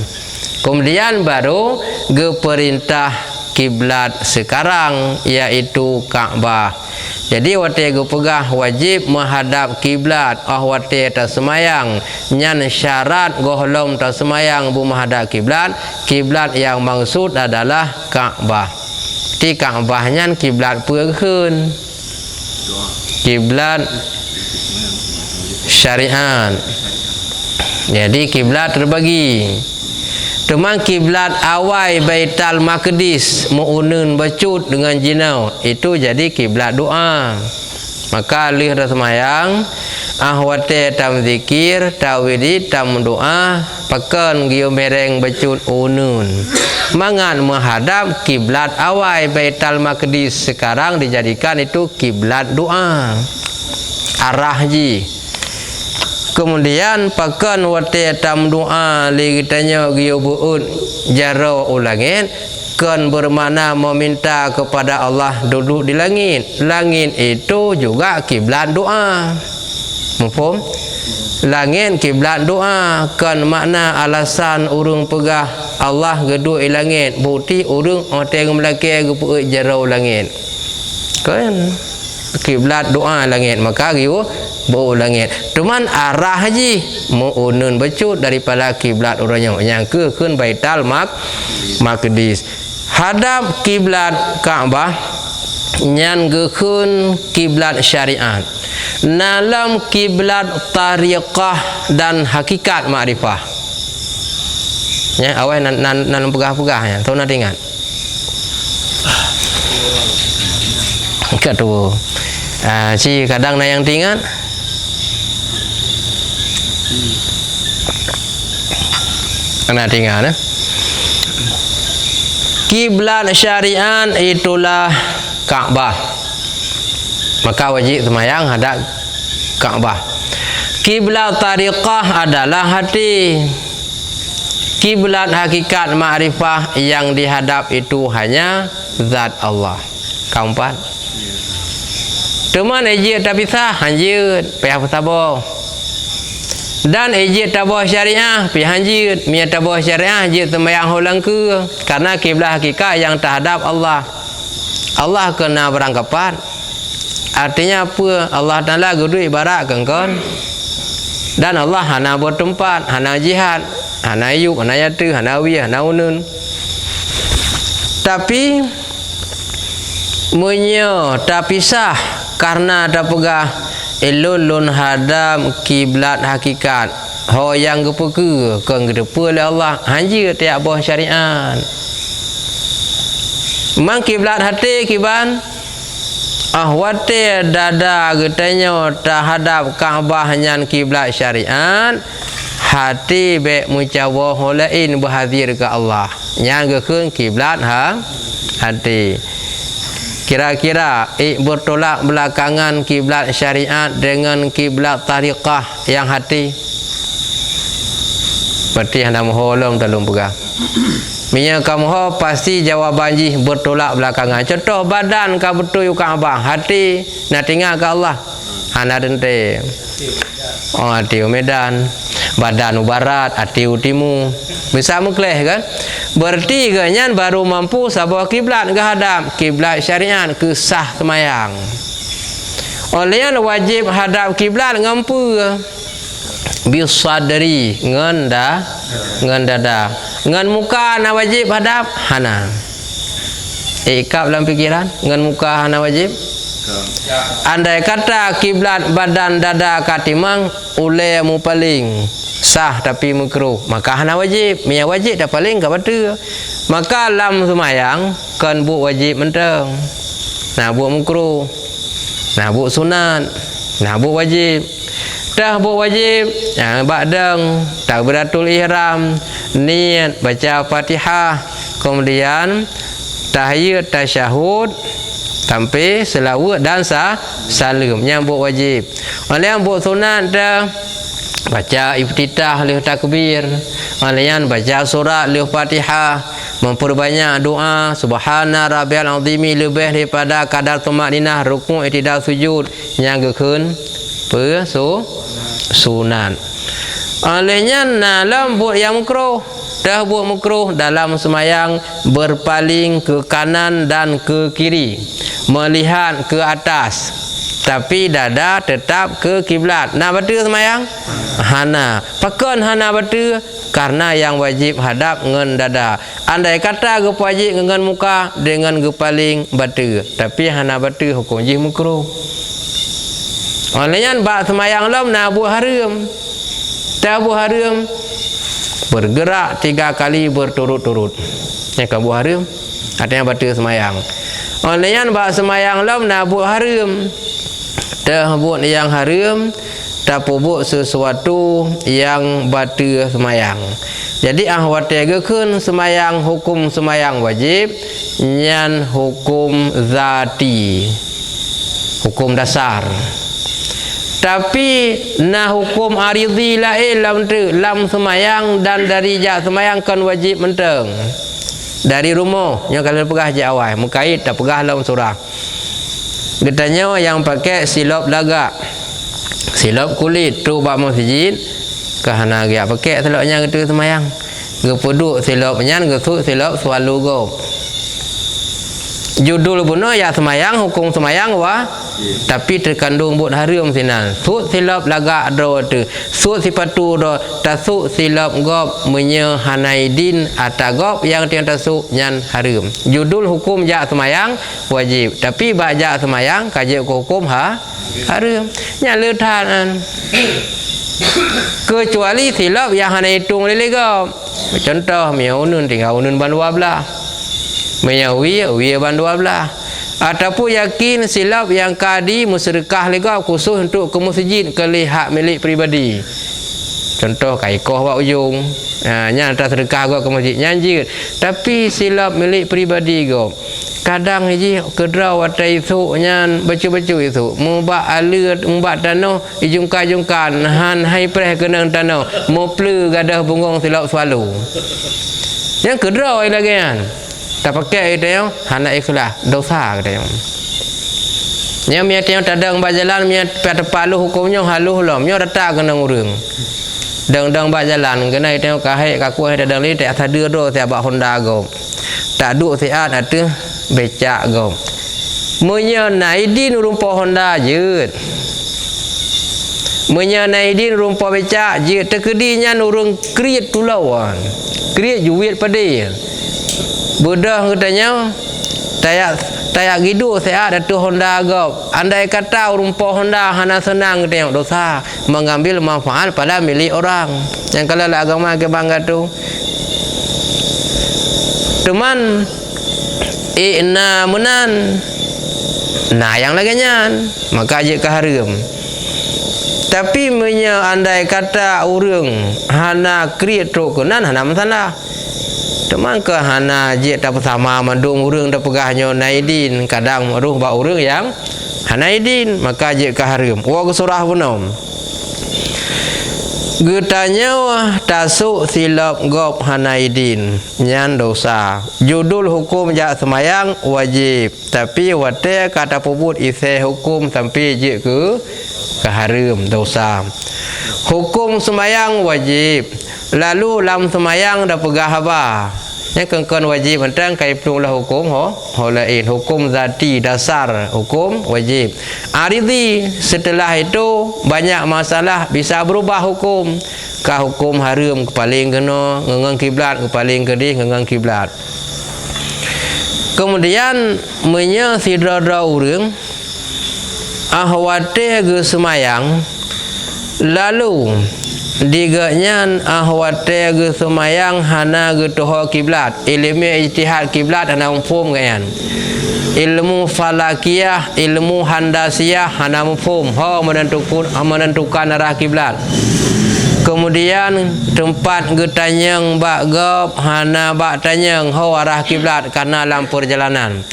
Kemudian baru ge perintah kiblat sekarang iaitu Kaabah. Jadi wate go pegah wajib menghadap kiblat wate ta semayang nyan syarat gohlom ta semayang bu menghadap kiblat. Kiblat yang maksud adalah Kaabah. Di Kaabah nyan kiblat peukheun. Kiblat syariat. Jadi kiblat terbagi. Teman kiblat awai Baitul Maqdis mu'unun bacut dengan jinau itu jadi kiblat doa. Maka lih dah semayang ahwate tam zikir tawidi tam doa pakan giu mereng bacut unun. Mangan menghadap kiblat awai Baitul Maqdis sekarang dijadikan itu kiblat doa. Arah ji. Kemudian pakan wate tam doa li kitanya giu buut jaro ulangin kan bermakna meminta kepada Allah duduk di langit. Langit itu juga kiblat doa. Mufhum? Langit kiblat doa kan makna alasan urung pegah Allah geduk di langit bukti urung oteng melaki gepuut jaro langit. Kan kiblat doa langit maka giu bau langit. Cuman arah haji mu'unun becut daripada kiblat orangnya yang keun Baitul Maqdis. Hadap kiblat Kaabah nyan geun kiblat syariat. Dalam kiblat tariqah dan hakikat makrifah. Ya awal nan pegah-pegah ya. Tahu nak ingat. Katu. Si kadang na yang tingat kena tinggal kiblat syariat itulah Kaabah, maka wajib sembahyang hadap Kaabah. Kiblat tariqah adalah hati. Kiblat hakikat makrifah yang dihadap itu hanya zat Allah. Keempat. Teman ejit tapi sah hanjut payah bersabar. Dan ejit tabah syariah pi hanjut, mia tabah syariah hanjut sembahyang ulang ke karena kiblat hakikat yang terhadap Allah. Allah kena beranggapan. Artinya apa? Allah Taala guru ibarat kengkon. Dan Allah hana bertempat, hana jihad, hana ayub, hana yatu, hana wiyah, hana unun. Tapi munyo tak pisah karena tak pegah elulun hadam kiblat hakikat. Ho yang gepeke keng gedepa oleh Allah hanja tiap bawah syariat. Mang kiblat hati kiban ahwate dada getanya terhadap Kaabah nyan kiblat syariat, hati be mucawa holain berhadir ke Allah yang gekeun kiblat hati. Kira-kira bertolak belakangan kiblat syariat dengan kiblat tariqah yang hati. Berarti hendak moholong dalam pegang. Minyak kamu pasti jawaban jih bertolak belakangan. Contoh badan kau betul Kaabah, hati nak tinggal ke Allah. Hana dente. Oh hati Medan, badan barat, hati utimu. Bisa mukleh kan? Berarti ganyan baru mampu sabah kiblat ke hadap kiblat syariat ke sah semayang. Oleh yang wajib hadap kiblat ngampu bisadri ngan dada ngan muka na wajib hadap hana ikap dalam pikiran ngan muka hana wajib. Andai kata kiblat badan dada katimang ule mu paling sah tapi makruh, maka hana wajib. Mia wajib dah paling ka betul. Maka lam semayang kan buat wajib menteng. Nah buat makruh. Nah buat sunat. Nah buat wajib. Dah buat wajib, ba'dang takbiratul ihram, niat baca Fatihah, kemudian tahiyat tasyahud sampai selawat dan salam yang buat wajib. Oleh yang buat sunat dah baca iftitah lih takbir, oleh yang baca surat lih Fatihah, memperbanyak doa subhana rabbiyal azimi lebih daripada kadar tumakninah rukuk i'tidal sujud yang gekeun sunat. Olehnya dalam buat yang makruh, dah buat makruh dalam semayang berpaling ke kanan dan ke kiri, melihat ke atas, tapi dada tetap ke kiblat. Nak betul semayang? Hana. Pakon hana betul karena yang wajib hadap ngan dada. Andai kata ge wajib ngan muka dengan ge paling betul, tapi hana betul hukum jih makruh. Olehnya bak semayang lam nak buat haram. Tak buat haram bergerak 3 kali berturut-turut. Yang kan buat haram artinya batal semayang. Olehnya bak semayang lam nak buat haram. Tak buat yang haram, tak buat sesuatu yang batal semayang. Jadi ahwat tegakeun semayang hukum semayang wajib nyan hukum zati. Hukum dasar. Tapi nah hukum aridhi lain lam semayang dan dari jak semayang kan wajib menteng. Dari rumah yang kalau pegah je awal mukait tak pegah lam surah. Getanya yang pakai silap lagak, silap kulit tu bak masjid kahana dia pakai silapnya gitu semayang. Gepuduk silapnya gesuk silap selalu go. Judul bunuh ya semayang hukum semayang wah. Tapi terkandung buat haram sinan. Sut silap lagak do tu. Sut sipatu do tasuk silap gop menye hanaidin atagop yang tiang tasuk nyan haram. Judul hukum jak semayang wajib. Tapi bak jak semayang kaji hukum haram. Nya leutahan. Kecuali silap yang hana hitung lele gop. Contoh miau unun tinggal unun ban 12. Miau wi ban 12. Ataupun yakin silap yang kadi musyrikah lega khusus untuk ke masjid ke lihat milik peribadi. Contoh kaikoh buat ujung. Nya hantar sedekah go ke masjid nyanjir. Tapi silap milik peribadi go. Kadang ji kedraw watai itu nyan baca-baca itu. Mubak alir, mubak tanah ijungkan-jungkan han hai preh kenang tanah. Mo pleu gadah bungong silap selalu. Yang kedraw lagi kan. Tak pakai itu yang hana ikhlas dosa kata yang. Nya mia tiang tadang ba jalan mia pada palu hukumnya haluh lom. Mia retak kenang urang. Dang-dang ba jalan kena itu kahai kaku hai dadang li tak ada do saya bak Honda go. Tak duk siat atuh becak go. Munya naidin rumpah Honda jeut. Munya naidin rumpah becak jeut tekedinya nurung kriet tulauan. Kriet juwit pade. Budah katanya tayak gidu siat atuh Honda go. Andai kata rumpah Honda hana senang tengok dosa mengambil manfaat pada milik orang. Yang kalau agama ke bangga tu. Teman ina menan nah yang lagi nyan maka je keharam. Tapi menya andai kata urang hana kriet rokenan hana masalah. Teman ke hana je tak bersama mandung urang dah pegahnya naidin kadang maruh ba urang yang hana idin maka je keharam. Wa surah punom. Getanya tasuk silap gop hanaidin nyan dosa. Judul hukum jak semayang wajib. Tapi wate kata pubut isi hukum sampai je ke keharam dosa. Hukum semayang wajib. Lalu lam semayang dah pegah apa? Yang kengkon wajib tentang kai lah hukum lain hukum zati dasar hukum wajib. Aridi setelah itu banyak masalah bisa berubah hukum. Kah hukum haram kepaling kena ngengang kiblat kepaling kedih ngengang kiblat. Kemudian menya sidra-dra urang ahwate ge semayang lalu diganya ahwate ge semayang hana ge toho kiblat ilmu ijtihad kiblat hana mafhum kan ilmu falakiyah ilmu handasiyah hana mafhum menentukan arah kiblat. Kemudian tempat ge tanyang bak gop hana bak tanyang arah kiblat karena dalam perjalanan.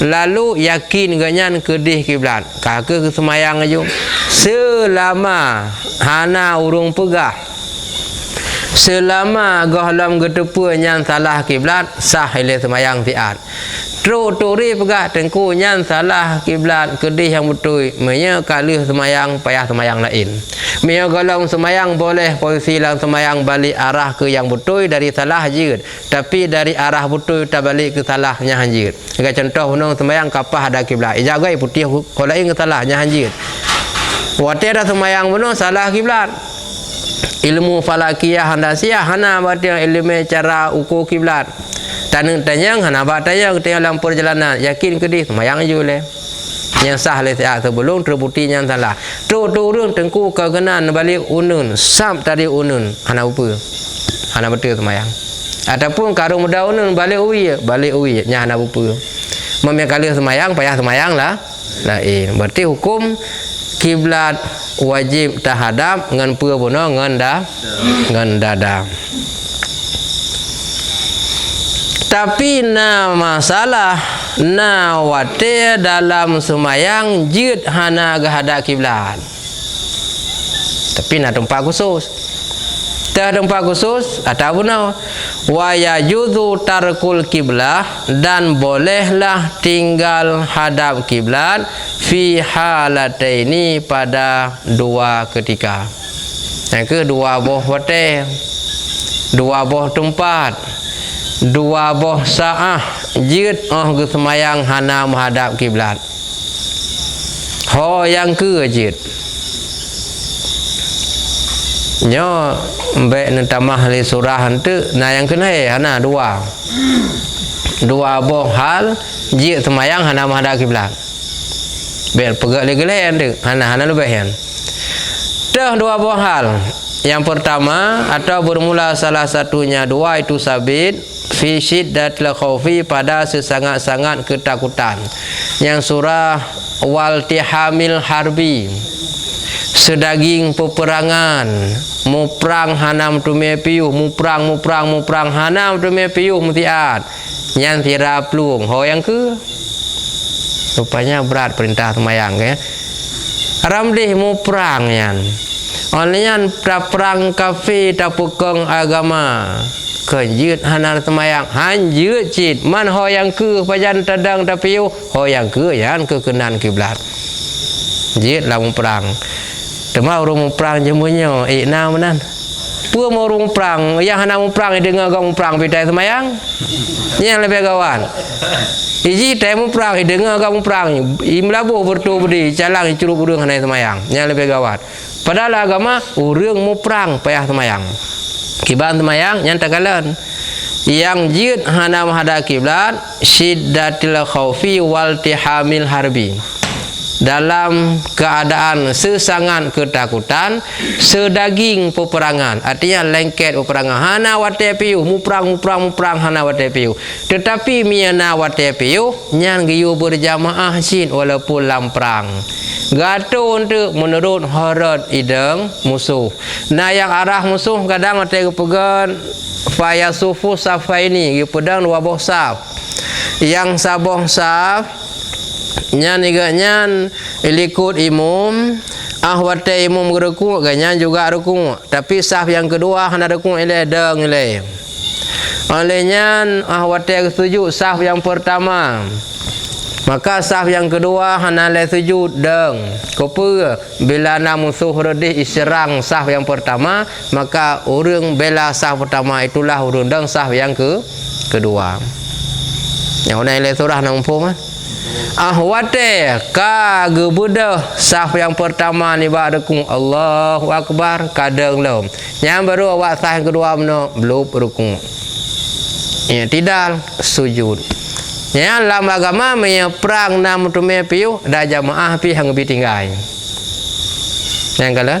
Lalu yakin ganyan kedih kiblat kakek semayang aju selama hana urung pegah selama gahlam getepa nyan salah kiblat sah ile semayang tiat turi pegah tengku nyan salah kiblat kedih yang betul menya kalih semayang payah semayang lain menya galang semayang boleh posisi lang semayang balik arah ke yang betul dari salah jeut tapi dari arah betul tak balik ke salahnya hanjeut. Sebagai contoh hunung semayang kapah ada kiblat ijagai putih kolain ke salahnya hanjeut. Wate dah semayang benar salah kiblat. Ilmu falakiyah handasiyah hana berarti ilmu cara ukur kiblat. Tanyang hana batanya ketika dalam perjalanan yakin ke dia semayang je boleh. Yang sah le sebelum terbukti yang salah. Tu urang tengku kegenan balik unun sam tadi unun hana apa? Hana betul semayang. Ataupun karung muda unun balik uwi nya hana apa? Memang kali semayang payah semayang lah. Lain. Berarti hukum kiblat wajib terhadap ngan pua puno ngan dada. Tapi masalah wate dalam semayang jeut hana gahada kiblat. Tapi tempat khusus. Tempat khusus atau puno wa yajuzu tarkul kiblah dan bolehlah tinggal hadap kiblat fi halataini pada dua ketika. Yang ke dua boh wate, dua boh tempat, dua boh saah jeut ke semayang hana menghadap kiblat. Yang ke jeut nyo mbek nentamah li surah hante yang kena hana dua boh hal jeut semayang hana menghadap kiblat. Biar pegak legelen tu hana lebih kan. Dah dua buah hal. Yang pertama atau bermula salah satunya dua itu sabit fi syiddatil khaufi pada sesangat-sangat ketakutan. Yang surah wal tihamil harbi. sedaging peperangan, mu perang hanam tu me piuh, mu perang hanam tu me piuh mutiat nyan tira pluang ho yang ke rupanya berat perintah semayang ya. Ramdih mu perang yan olehnya perang kafir tapukeng agama kenjut hanar semayang hanjut cit man ho yang ke pajan tadang tapiu ho yang ke yan kekenan kiblat jit lah mu perang tema urung mu perang jemunyo ikna menan pua mau urung perang yang hana mu perang dengar gam mu perang pitai semayang yang lebih kawan iji tai mu perang dengar gam mu perang imlabu bertu budi calang curup urang hana semayang yang lebih kawan padahal agama urang mu perang payah semayang kiban semayang yang tagalan yang jid hana menghadap kiblat syiddatil khaufi wal tihamil harbi dalam keadaan sesangat ketakutan sedaging peperangan artinya lengket peperangan hana wate piu mu perang hana wate piu tetapi miana wate piu nyan giyu berjamaah sin walaupun lam perang gato untuk menurut horot ideng musuh nah yang arah musuh kadang wate kepegan fayasufu safaini gi pedang dua boh saf yang saboh saf nyan nyan ilikut imum ahwate imum geruku ganyan juga ruku tapi saf yang kedua hana ruku ile deng ile olehnya ahwate sujud saf yang pertama maka saf yang kedua hana le sujud deng kopa bila na musuh redih iserang saf yang pertama maka urang bela saf pertama itulah urang deng saf yang kedua yang ona ile surah nang pun ahwate ka gebudah saf yang pertama ni ba rekung Allahu akbar kadang lom yang baru awak saf yang kedua meno belum rukun ya tidak sujud ya dalam agama me perang nam tu me piu da jamaah pi hang bi tinggai yang kala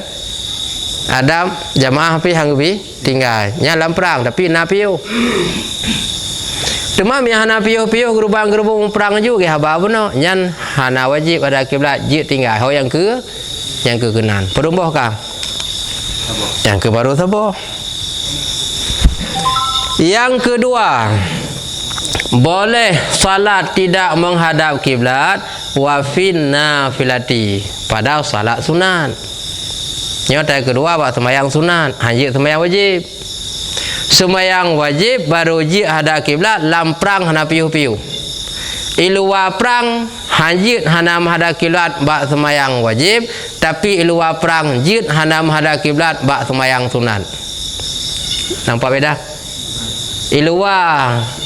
ada jamaah pi hang bi tinggai nya dalam perang tapi na piu cuma yang hana piuh-piuh gerubang-gerubung perang juga haba beno nyan hana wajib ada kiblat jit tinggal ho yang ke kenan perumboh kah yang ke baru saboh yang kedua boleh salat tidak menghadap kiblat wa finna filati pada salat sunat nyata kedua bak sembahyang sunat hanya sembahyang wajib sembahyang wajib baru jid hadap kiblat lam perang hana piuh-piuh iluwa perang hanjit hana menghadap kiblat bak sembahyang wajib tapi iluwa perang jid hana menghadap kiblat bak sembahyang sunat nampak beda iluwa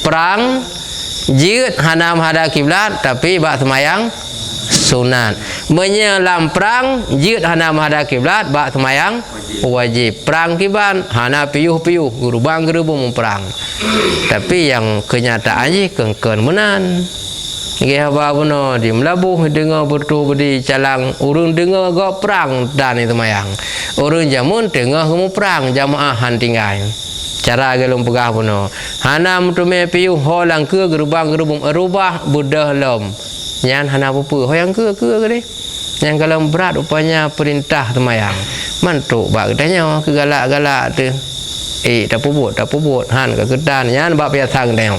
perang jid hana menghadap kiblat tapi bak sembahyang sunat menyelam perang jid hana menghadap kiblat bak sembahyang wajib perang kiban hana piuh-piuh gerubang-gerubung perang tapi yang kenyataannya kengken menan nggih apa beno di melabuh dengar bertu bedi calang urang dengar go perang dan itu mayang urang jamun dengar kamu perang jamaah han tinggal cara gelum pegah beno hana mutume piuh holang ke gerubang-gerubung rubah budah lom nyan hana apa ho yang ke gede yang kalau berat rupanya perintah temayang mantuk bak tanya kegalak-galak tu tak pubut han ke kedan nyan bak biasa gedeng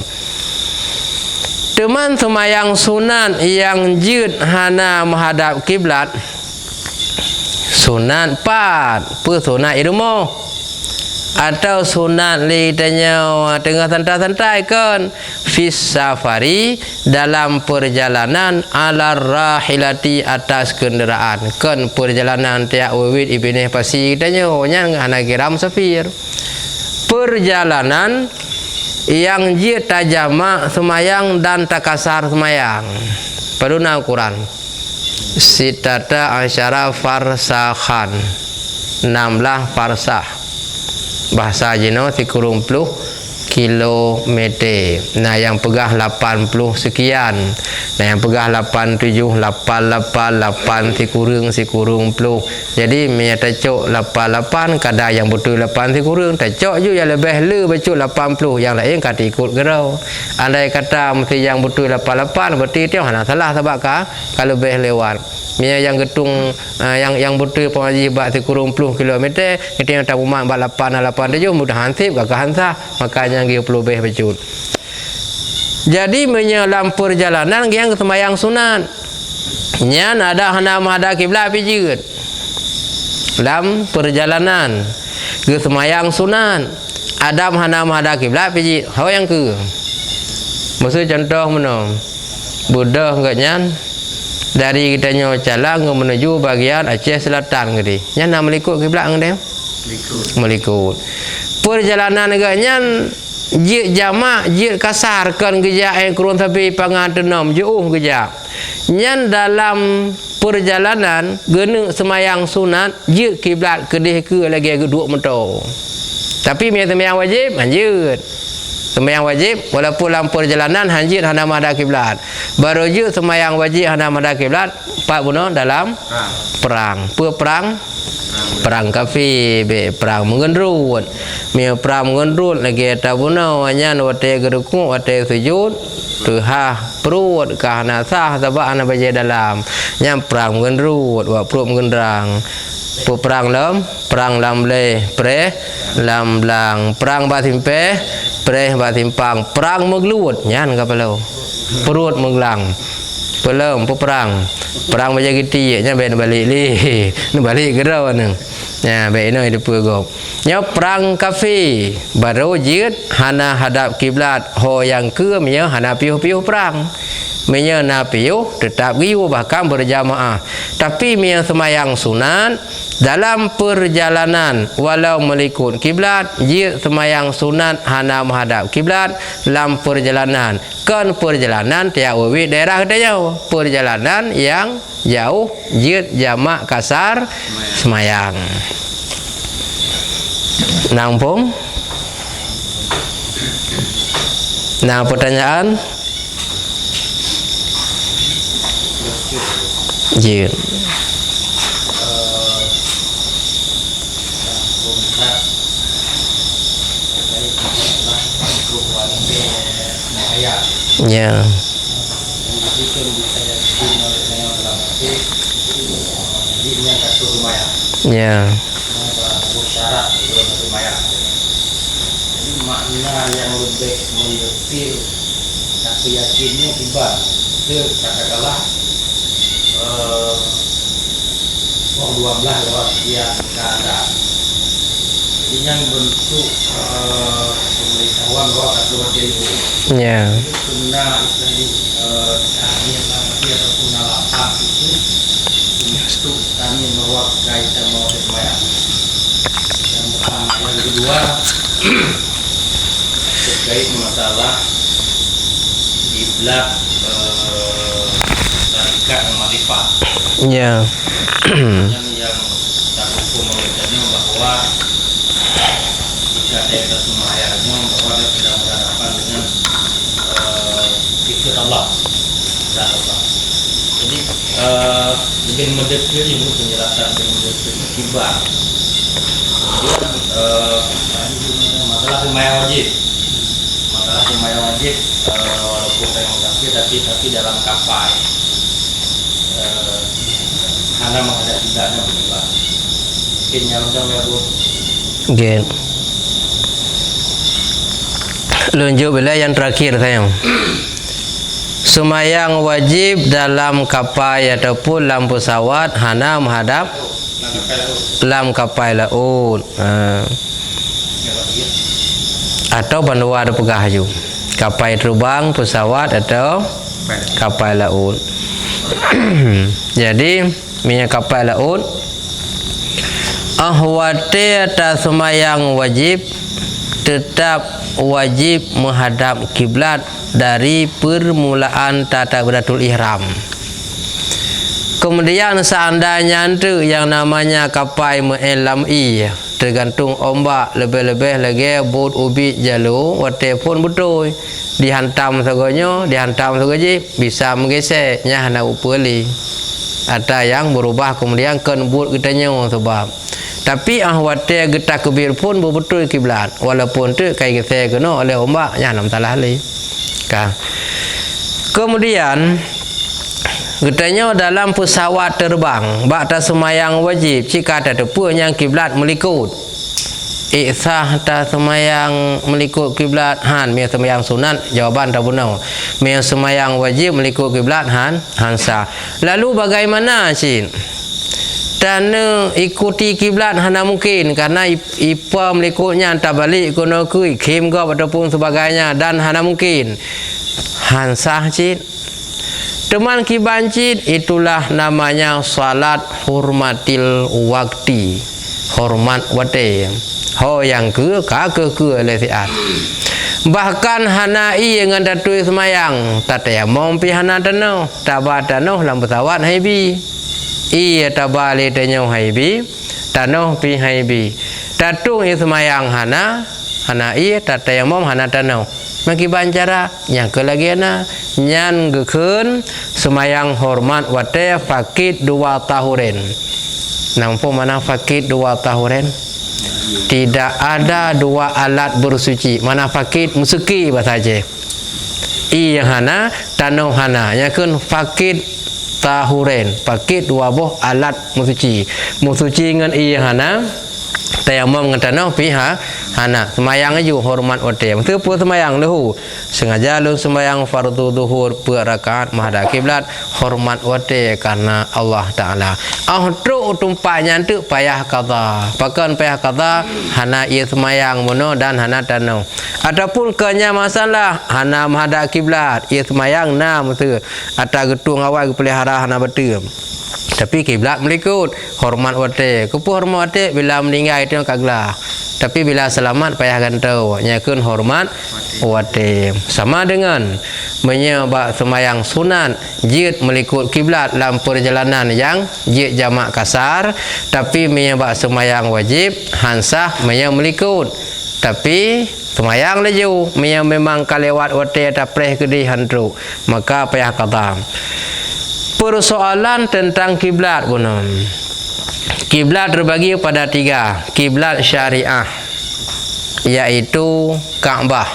teman semayang sunat yang jid hana menghadap kiblat sunat 4 per sunat ilmu atau sunat li tanya tengah santai-santai kan fis safari dalam perjalanan ala rahilati atas kenderaan kan perjalanan tiak wawid ibnih pasi tanya nya hana kiram safir perjalanan yang jid tajama semayang dan takasar semayang paduna Quran sitata asyara farsakhan 16 farsah bahasa jino 30 kilometer nah yang pegah 80 sekian nah yang pegah 87 88 sikurung puluh jadi me tacok 88 kada yang betul 8 sikurung tacok ju yang lebih le bacuk 80 yang lain kata ikut gerau andai kata mesti yang betul 88 berarti dia hana salah sebab kalau lebih lewat Mia yang getung yang betul pengaji bak 30 km kita yang tak umat bak 8 tu mudah hansip gagah hansa makanya 30 lebih becut. Jadi menyelam perjalanan yang sembahyang sunat. Nyan ada hana menghadap kiblat pijit. Dalam perjalanan ke sembahyang sunat ada hana menghadap kiblat pijit. Hau yang ke. Maksud contoh mana? Buddha enggak nyan dari kita nyo jalan menuju bagian Aceh Selatan gede. Nyan nak melikut kiblat ngdem? Melikut. Perjalanan agaknya jik jamak jik kasar kan gejak yang kurun tapi pangatenam jauh gejak. Nyan dalam perjalanan gena semayang sunat jik kiblat kedih ke lagi kedua mentok. Tapi dia semayang wajib lanjut. Sembahyang wajib walaupun dalam perjalanan hanjit hana menghadap kiblat. Baru je sembahyang wajib hana menghadap kiblat pak bunuh dalam perang. Perang kafir, perang mengendrut. Mia perang mengendrut lagi ta bunuh hanya wate gerukuk wate sujud tuhah perut kahana sah sebab ana baje dalam. Nyam perang mengendrut wa perut mengendrang. Perang lam le pre lam blang perang batimpe pre batimpang perang megluut nyan kapalo perut meglang pelem perang baja giti nya ben balik li nu balik gerau nang nya be no hidup gop nya perang kafe baru jit hana hadap kiblat ho yang ke nya hana piuh-piuh perang menya na piuh tetap giu bahkan berjamaah tapi mia semayang sunat dalam perjalanan walau melikut kiblat jik semayang sunat hana menghadap kiblat dalam perjalanan kan perjalanan tiap ubi daerah kita jauh perjalanan yang jauh jik jamak kasar semayang nampung. Nah pertanyaan jik ya. Ya. Jadi makna yang lebih mendetil tapi yakinnya timbang itu katakanlah 12 lewat sekian keadaan. Jadi yang bentuk pemberitahuan bahwa kedua itu Ya. sunnah istilahnya tahmid lamati ataupun alafat itu untuk tahmid bahwa kaitan mau sembahyang. Yang pertama, yang kedua terkait masalah kiblat tarikat ma'rifat. Ya. Yang tak hukum membacanya bahwa jika dia sembahyangnya bahwa dia sedang berhadapan dengan fikir Allah, zat Allah. Jadi mungkin mendetil ini penjelasan mendetil kiblat. Kemudian masalah sembahyang wajib. Masalah sembahyang wajib walaupun saya mengakui tapi dalam kapai. Hana menghadap kiblatnya berubah. Mungkin yang ya Bu. Gen. Lanjut bila yang terakhir sayang. Semayang wajib dalam kapal ataupun dalam pesawat hana menghadap dalam kapal laut. Atau bandua ada pegah ju. Kapal terbang, pesawat atau kapal laut. Jadi minyak kapal laut ahwate atas semayang wajib tetap wajib menghadap kiblat dari permulaan takbiratul ihram. Kemudian seandainya itu yang namanya kapal melami tergantung ombak lebih-lebih lagi bot ubi jalur wate pun betul dihantam sagonyo dihantam sagoji bisa menggesek nya hana upeli ada yang berubah kemudian kan but kita nyo sebab tapi ahwate getak kebir pun betul kiblat walaupun tu kai gesek kena oleh ombak nya nam salah li kan. Kemudian Katanya dalam pesawat terbang, bakta semayang wajib jika ada depa yang kiblat melikut. Iksah ta semayang melikut kiblat han, mi semayang sunat jawaban tak benar. Mi semayang wajib melikut kiblat han sah. Lalu bagaimana cik? Dan ikuti kiblat hana mungkin karena ipa melikutnya tak balik kena kui kim ke ataupun sebagainya dan hana mungkin. Han sah cik. Teman kibancit itulah namanya salat hormatil wakti, hormat wate. Ho yang ke lesiat. Bahkan hana i dengan datui semayang tataya mompi hana tanau tabat tanau lam pesawat haibi. I tabali tanau haibi tanau pi haibi. Tatung i semayang hana i tataya mom hana tanau. Maki bancara yang ke lagi na nyan gekun semayang hormat wate fakit 2 tahuren. Nampu mana fakit 2 tahuren? Tidak ada 2 alat bersuci. Mana fakit musuki bahasa je. I yang hana tanau hana yang kun fakit tahuren. Fakit 2 buah alat musuci. Musuci dengan i yang hana tayamum dengan tanau pihak hana semayang aju hormat wate. Mesti pu semayang lahu sengaja lu semayang fardu zuhur 2 rakaat menghadap kiblat hormat wate karena Allah Taala. Truk tumpaknya tu payah qada. Pakan payah qada hana ia semayang mono dan hana tanau. Ataupun kenya masalah hana menghadap kiblat ia semayang na mesti ata getung awal pelihara hana betul. Tapi kiblat melikut hormat wate. Kepu hormat wate bila meninggal itu kaglah. Tapi bila selamat payah gantau. Nyakun hormat wate. Sama dengan menyebab semayang sunat jid melikut kiblat dalam perjalanan yang jid jamak kasar. Tapi menyebab semayang wajib hansah melikut. Tapi semayang laju memang kalewat wate tapreh kedih handru. Maka payah qada. Persoalan tentang kiblat pun. Kiblat terbagi pada 3. Kiblat syariah iaitu Kaabah.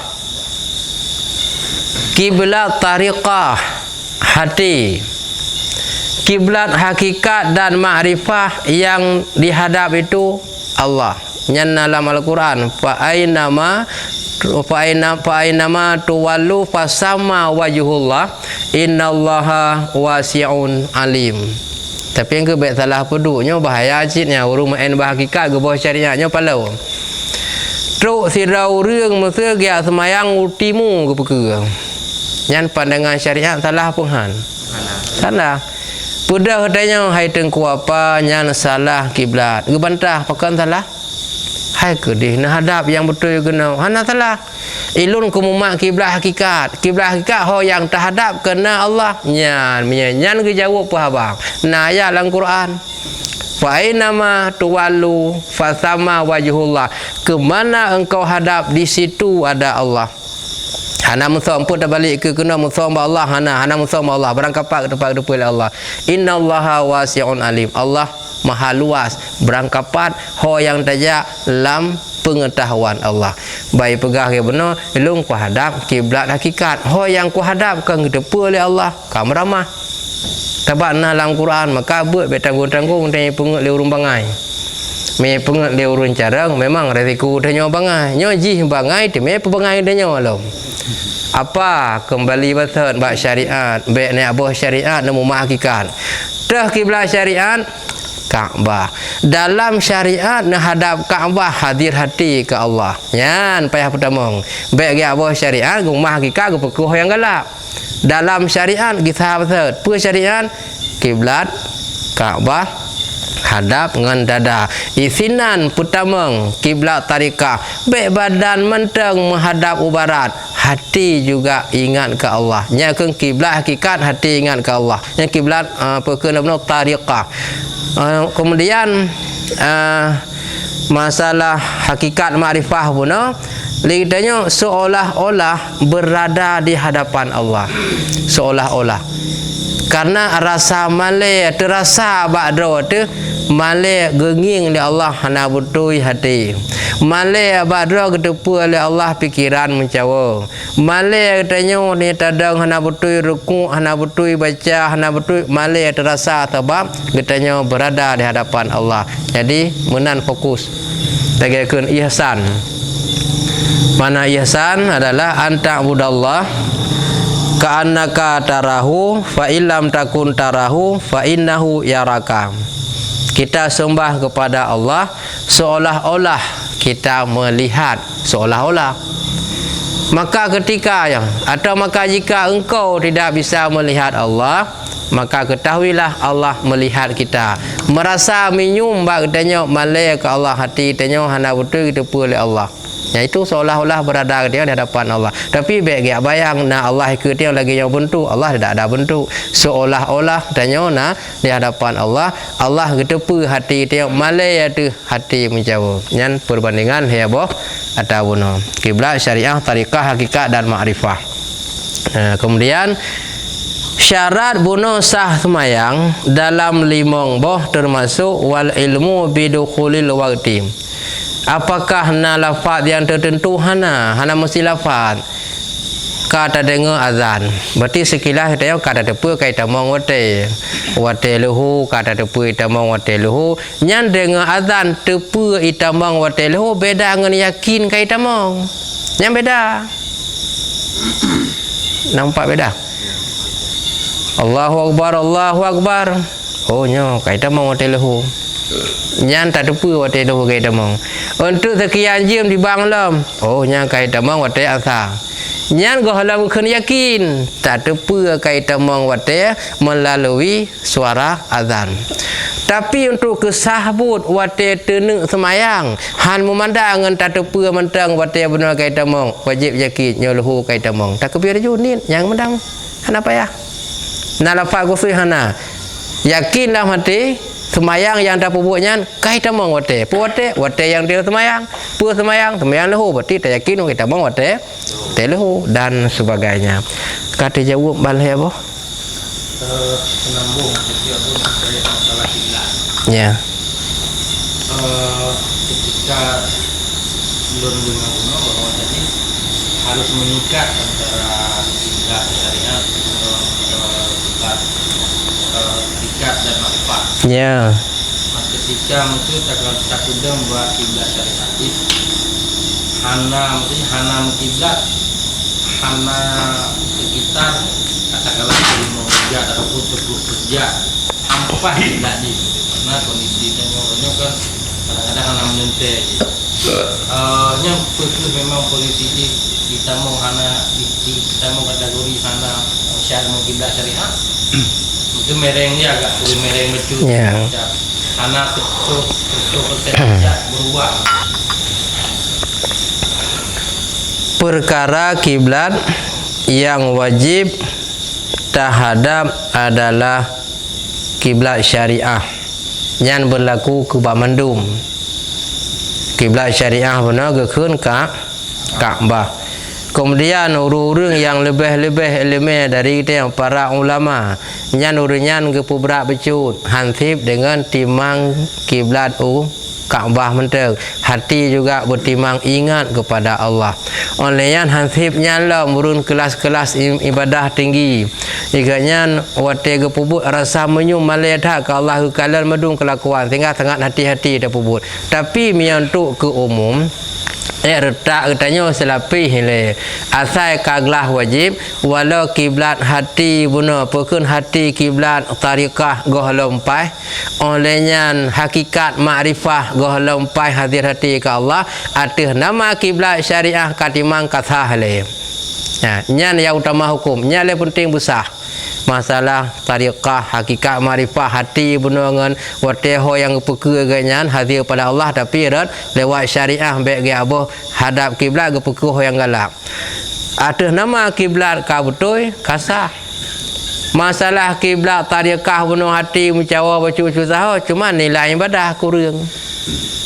Kiblat tariqah hati. Kiblat hakikat dan ma'rifah yang dihadap itu Allah. Yang dalam Al-Quran fa ainama tuwallu fasama wajhullah innallaha wasi'un alim. Tapi yang ke baik salah peduknya bahaya citnya urung main bahagikat ke bawah syariatnya palau. Truk sirau reung masa gia semayang utimu ke perkara. Yang pandangan syariat salah pun han. Salah. Pudah katanya hai tengku apa nyan salah kiblat. Ke bantah pakan salah. Hai ke dia nak hadap yang betul kena. Hana salah. Ilun kumumak kiblat hakikat. Kiblat hakikat ho yang terhadap kena Allah. Nyan ke jawab apa abang. Nah ayat dalam Quran. Fa ainama tuwallu fasama wajhullah. Kemana engkau hadap di situ ada Allah. Hana musam pun dah balik ke kena musam Allah hana musam Allah berangkapat ke depan Allah. Innallaha wasi'un alim. Allah maha luas berangkapat ho yang tajak lam pengetahuan Allah. Baik pegah ke benar ilung ku hadap kiblat hakikat. Ho yang ku hadap kan depa oleh Allah. Kam ramah. Tabakna dalam Quran maka buat betanggung-tanggung tanya pengut le urung bangai. Me pengut le urung carang memang resiko tanya bangai. Nyo ji bangai te me pebangai tanya alom. Apa kembali batat bab syariat, baik nak abah syariat nemu hakikat. Dah kiblat syariat Kaabah. Dalam syariat nak hadap Kaabah hadir hati ke Allah. Yan payah pertama. Baik dia abah syariat rumah hakikat ke pekoh yang galak. Dalam syariat kita batat. Per syariat kiblat Kaabah hadap dengan dada. Isinan pertama kiblat tarikah. Baik badan menteng menghadap ubarat. Hati juga ingat ke Allah. Yang kiblat hakikat hati ingat ke Allah. Yang kiblat perkara tariqah. Kemudian masalah hakikat makrifah pun lidahnya seolah-olah berada di hadapan Allah. Seolah-olah. Karena rasa malai terasa ba'da tu Malik genging oleh Allah hana butui hati. Malik badra ketepu oleh Allah pikiran mencawa. Malik katanya ni tadang hana butui ruku, hana butui baca, hana butui malik terasa sebab katanya berada di hadapan Allah. Jadi menan fokus. Tagakeun ihsan. Mana ihsan adalah anta budallah ka'annaka tarahu fa illam takun tarahu fa innahu yaraka. Kita sembah kepada Allah seolah-olah kita melihat, seolah-olah. Maka ketika atau maka jika engkau tidak bisa melihat Allah, maka ketahuilah Allah melihat kita. Merasa minyum bak tanya malai ke Allah hati tanya hana betul kita oleh Allah. Itu seolah-olah berada dia di hadapan Allah. Tapi baik dia bayang na Allah ke dia lagi yang bentuk, Allah tidak ada bentuk. Seolah-olah tanya na di hadapan Allah, Allah ketepu hati dia malai itu hati menjauh. Yang perbandingan ya boh atau bunuh. Kiblat syariah, tariqah, hakikat dan ma'rifah. Kemudian syarat bunuh sah semayang dalam limong boh termasuk wal ilmu bidukhulil waqti. Apakah na lafaz yang tertentu hana mesti lafaz kata dengar azan. Berarti sekilas kita kata tepu kata mong wate lehu kata tepu itamong wate lehu nyan dengar azan tepu itamong wate lehu beda dengan yakin kata mong. Yang beda. Nampak beda? Allahu akbar, Allahu akbar. Oh nyo kata mong wate lehu. Nyan tak tepu wate lehu kata mong. Untuk sekian jam di Banglam. Oh nyan kata mong wate asar. Nyan gohalam kena yakin tak tepu kata mong wate melalui suara azan. Tapi untuk kesahbut wate tenuk semayang han memandang ngan tak tepu mentang wate benar kata mong wajib yakin nyolehu kata mong. Tak kebir junit yang mendang hana payah. Na lafaz gusui hana. Yakinlah mati semayang yang tak pubuknya kata mong wate. Wate yang dia semayang. Semayang lehu berarti tak yakin kita mong wate lehu dan sebagainya. Kata jawab balai apa? Penambung dari masalah kiblat. Ya. Ketika belum guna bahwa tadi harus mengikat antara kiblat syariat kiblat ikat dan ma'rifat. Ya. Ketika mungkin tak kudang buat kiblat syariat hana kiblat hana sekitar katakanlah 5 kerja ataupun 10 kerja ampas kiblat ni karena kondisi orangnya kan kadang-kadang hana menyentai yang betul memang polisi ni kita mau kategori hana syarat kiblat syariat itu merengnya agak boleh mereng betul hana 100% kerja berubah. Perkara kiblat yang wajib terhadap adalah kiblat syariah yang berlaku ke Bamandum. Kiblat syariah benar gekun Kaabah. Kemudian urung-urung yang lebih-lebih ilmiah dari kita yang para ulama yang urunyan ke pubrak becut hansib dengan timang kiblat Kaabah menteng. Hati juga bertimang ingat kepada Allah. Oleh yang hansibnya lah murun kelas-kelas ibadah tinggi. Ikatnya wate ke pubut rasa menyum malaikat ke Allah ke kalal medung kelakuan sehingga sangat hati-hati dah pubut. Tapi miantuk ke umum retak katanya selapih le asal kaglah wajib walau kiblat hati guna pekun hati kiblat tariqah goh lompai olehnya hakikat makrifah goh lompai hadir hati ke Allah atas nama kiblat syariah katimang kathah le nya yang utama hukum nya le penting besar masalah tariqah hakikat makrifah hati benangan wateho yang pekeu ganyan hadir pada Allah tapi lewat syariah baik dia abah hadap kiblat ke pekeu yang galak atas nama kiblat ka betul kasah masalah kiblat tariqah bunuh hati mencawa baca-baca sahih cuma nilai ibadah kurang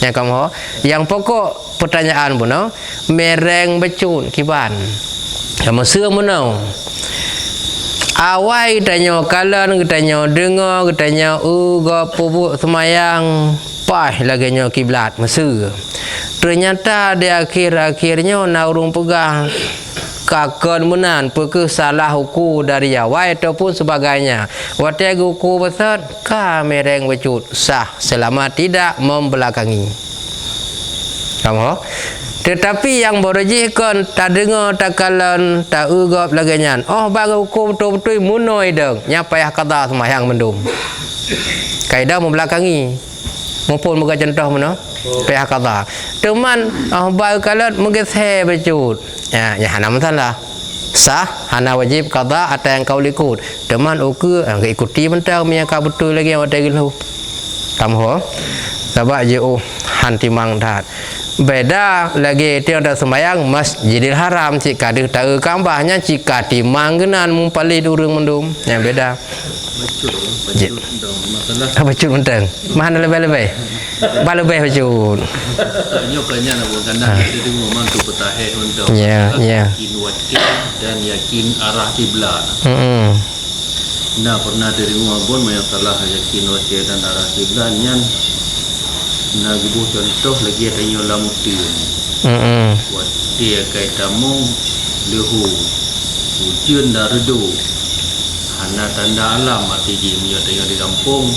yang kamu yang pokok pertanyaan bunuh mereng becun kiban sama seuh bunuh Awai tanya kalan, tanya dengar, tanya pupuk semayang, lagi nya kiblat Mesir. Ternyata di akhir-akhirnya naurung pegang kakon menan perke salah hukum dari awai ataupun sebagainya. Waktu hukum besar kamereng wujud sah selama tidak membelakangi. Kamu? Tetapi yang berjihkan tak dengar tak kalan tak ugap lagi nyan. Oh baru hukum betul-betul munoi deng. Nya payah kata semayang mendum. Kaidah membelakangi. Mumpun muka contoh mana? Payah kata. Teman baru kalan mungkin saya bercut. Ya hana masalah. Sah hana wajib qada atau yang kau ikut. Teman ukur ikuti mentang punya kau betul lagi yang ada gitu. Kamu sebab je hanti mang tat. Beda lagi dia ada sembahyang Masjidil Haram jika dia tahu kambahnya jika timang genan mumpali durung mendum. Yang beda. Bacut mentang. Mana lebih-lebih? Lebih bacut. Nyo kanya nak bukan nak jadi ngomong tu petaheh untuk yakin wakil dan yakin arah kiblat. Nah pernah dari ngomong banyak salah yakin wakil dan arah kiblat nyan. Nah gibu contoh lagi hanya lamutin. Wakil kait tamung lehu ujian darudu. Hana tanda alam mati di menyata di kampung.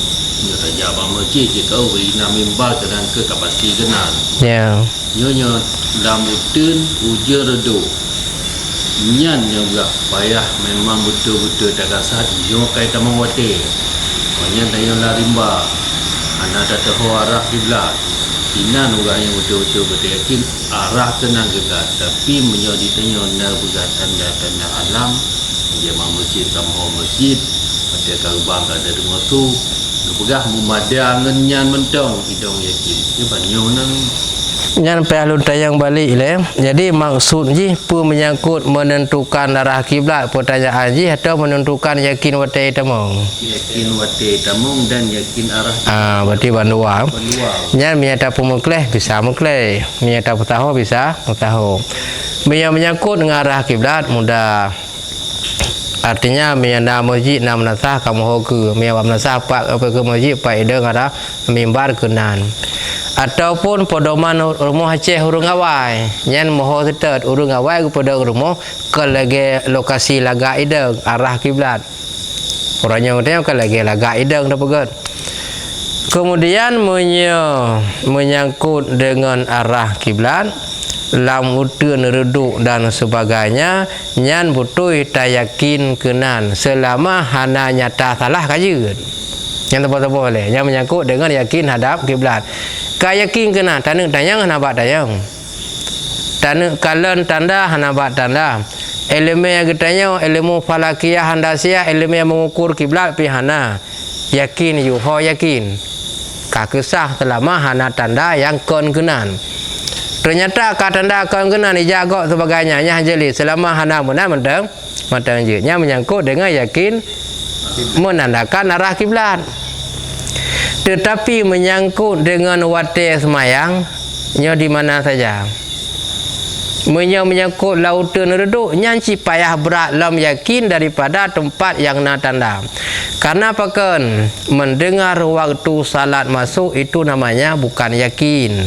Nyo saja bang masjid jika wina mimbar dan ke kapasi genan. Ya. Nyo lamutin ujian redu. Nyan yang juga payah memang betul-betul tak kasat. Nyo kait tamang wate. Nyan tanya larimba. Anak datang arah kiblat. Ina juga yang betul-betul yakin arah tenang juga. Tapi menjadi tanya nak bukan tanda-tanda alam. Dia mau masjid kamu masjid. Ada kau bangga dari rumah tu. Pegah memadang nyan mentong hidung yakin. Dia banyak nang. Nyan perlu tayang balik le. Jadi maksud ji pu menyangkut menentukan arah kiblat pertanyaan ji atau menentukan yakin wate tamong. Yakin wate tamong dan yakin arah. Berarti bandua. Nyan menyata pemukleh bisa mukleh. Menyata putaho bisa putaho. Menyangkut dengan arah kiblat mudah. Artinya miana masjid nam nasah kamu hoku miana nasah pak apa ke masjid pak ide ngada mimbar kenan ataupun pedoman rumah Aceh urung awai nyan moho setet urung awai kepada rumah ke lagi lokasi laga ide arah kiblat orangnya utanya ke lagi laga ide dapat kemudian menyangkut dengan arah kiblat lam utun reduk dan sebagainya nyan butuh tak yakin kenan selama hana nyata salah kaje yang tepat-tepat boleh yang menyangkut dengan yakin hadap kiblat ka yakin kenan tanuk tayang hana bak tayang tanuk kalan tanda hana bak tanda ilmu yang ditanya ilmu falakiyah handasiyah ilmu yang mengukur kiblat pihana yakin yuho yakin ka kesah selama hana tanda yang kon kenan. Ternyata katanda akan kena dijaga sebagainya nya jeli selama hana mentang nya menyangkut dengan yakin menandakan arah kiblat. Tetapi menyangkut dengan wate semayang nya di mana saja. Menyangkut lautan reduk nyanci payah berat lam yakin daripada tempat yang na tanda. Karena pakan mendengar waktu salat masuk itu namanya bukan yakin.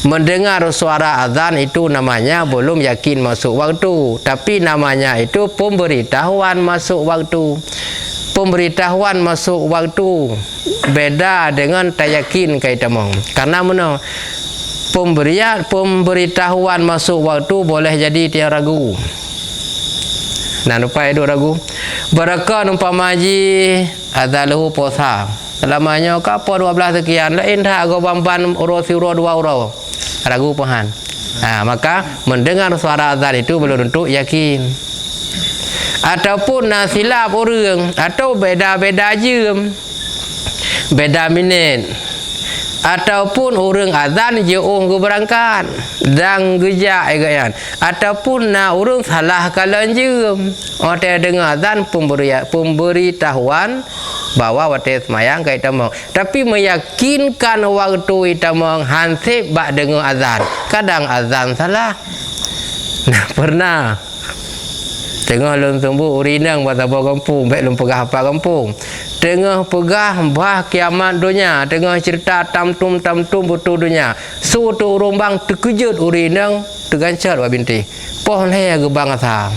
Mendengar suara azan itu namanya belum yakin masuk waktu. Tapi namanya itu pemberitahuan masuk waktu. Pemberitahuan masuk waktu beda dengan tak yakin kaitamong. Karena mana? Pemberitahuan masuk waktu boleh jadi dia ragu. Nah, lupa itu ragu. Berakal umpama haji adalahu posa. Selamanya kapo 12 sekian. Lain tak aku bamban urusi uro 2 euro. Ragu pahan. Maka mendengar suara azan itu belum tentu yakin. Ataupun silap orang atau beda-beda jam. Beda minit. Ataupun orang azan je ke berangkat dan gejak kan ataupun orang salah kalan jam orang dengar azan pemberitahuan bahwa waktu semayang kait tamang tapi meyakinkan waktu tamang hansip bak dengar azan kadang azan salah pernah Tengah lun tumbuh urinang bata kampung, baik lun pegah apa kampung. Tengah pegah bah kiamat dunia, tengah cerita tamtum betul dunia. Su tu urung bang terkejut urinang tergancat wa binti. Poh le gebang atam.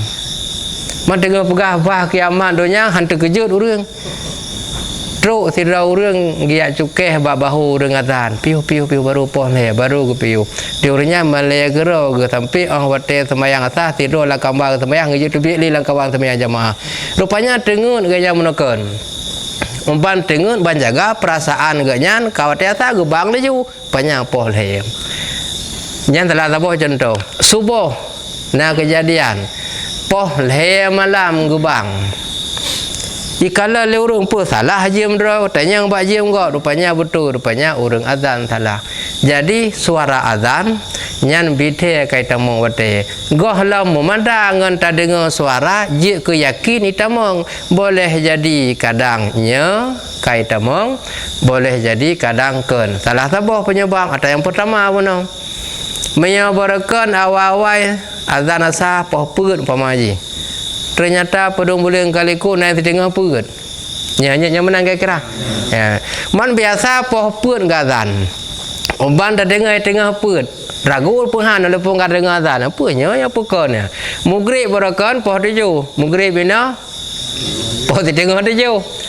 Man tengah pegah bah kiamat dunia han terkejut urang. Truk tidak urang giat cukeh bahu urang atan. Piu baru poh le baru ke piu. Diurnya malaya gero ke sampai wate semayang atas tidur lah kambang semayang ngejut tubik li lang kawang semayang jamaah. Rupanya tengun gaya menekan. Umpan tengun ban jaga perasaan ganyan kawat asa gebang leju banyak poh le. Nyan telah tabuh contoh. Subuh na kejadian. Poh le malam gebang. Ikala le urang pun salah jiem draw tanya bak jiem gak rupanya betul rupanya urang azan salah. Jadi suara azan nyan bithe kai tamong wate. Goh lam memandang ta dengar suara je ke yakin itamong boleh jadi kadangnya kai tamong boleh jadi kadang ken. Salah sabah penyebab atau yang pertama mana? Menyebarkan awal-awal azan asah poh perut pamaji. Ternyata pedung bulan kaliku naik tengah perut. Nyanyi menang kira. Ya. Man biasa poh perut gazan. Umban dah dengar tengah perut. Ragu penghan oleh pun gak dengar azan. Apanya ya pukon ya. Maghrib berakan poh 7. Maghrib bina poh tengah 7.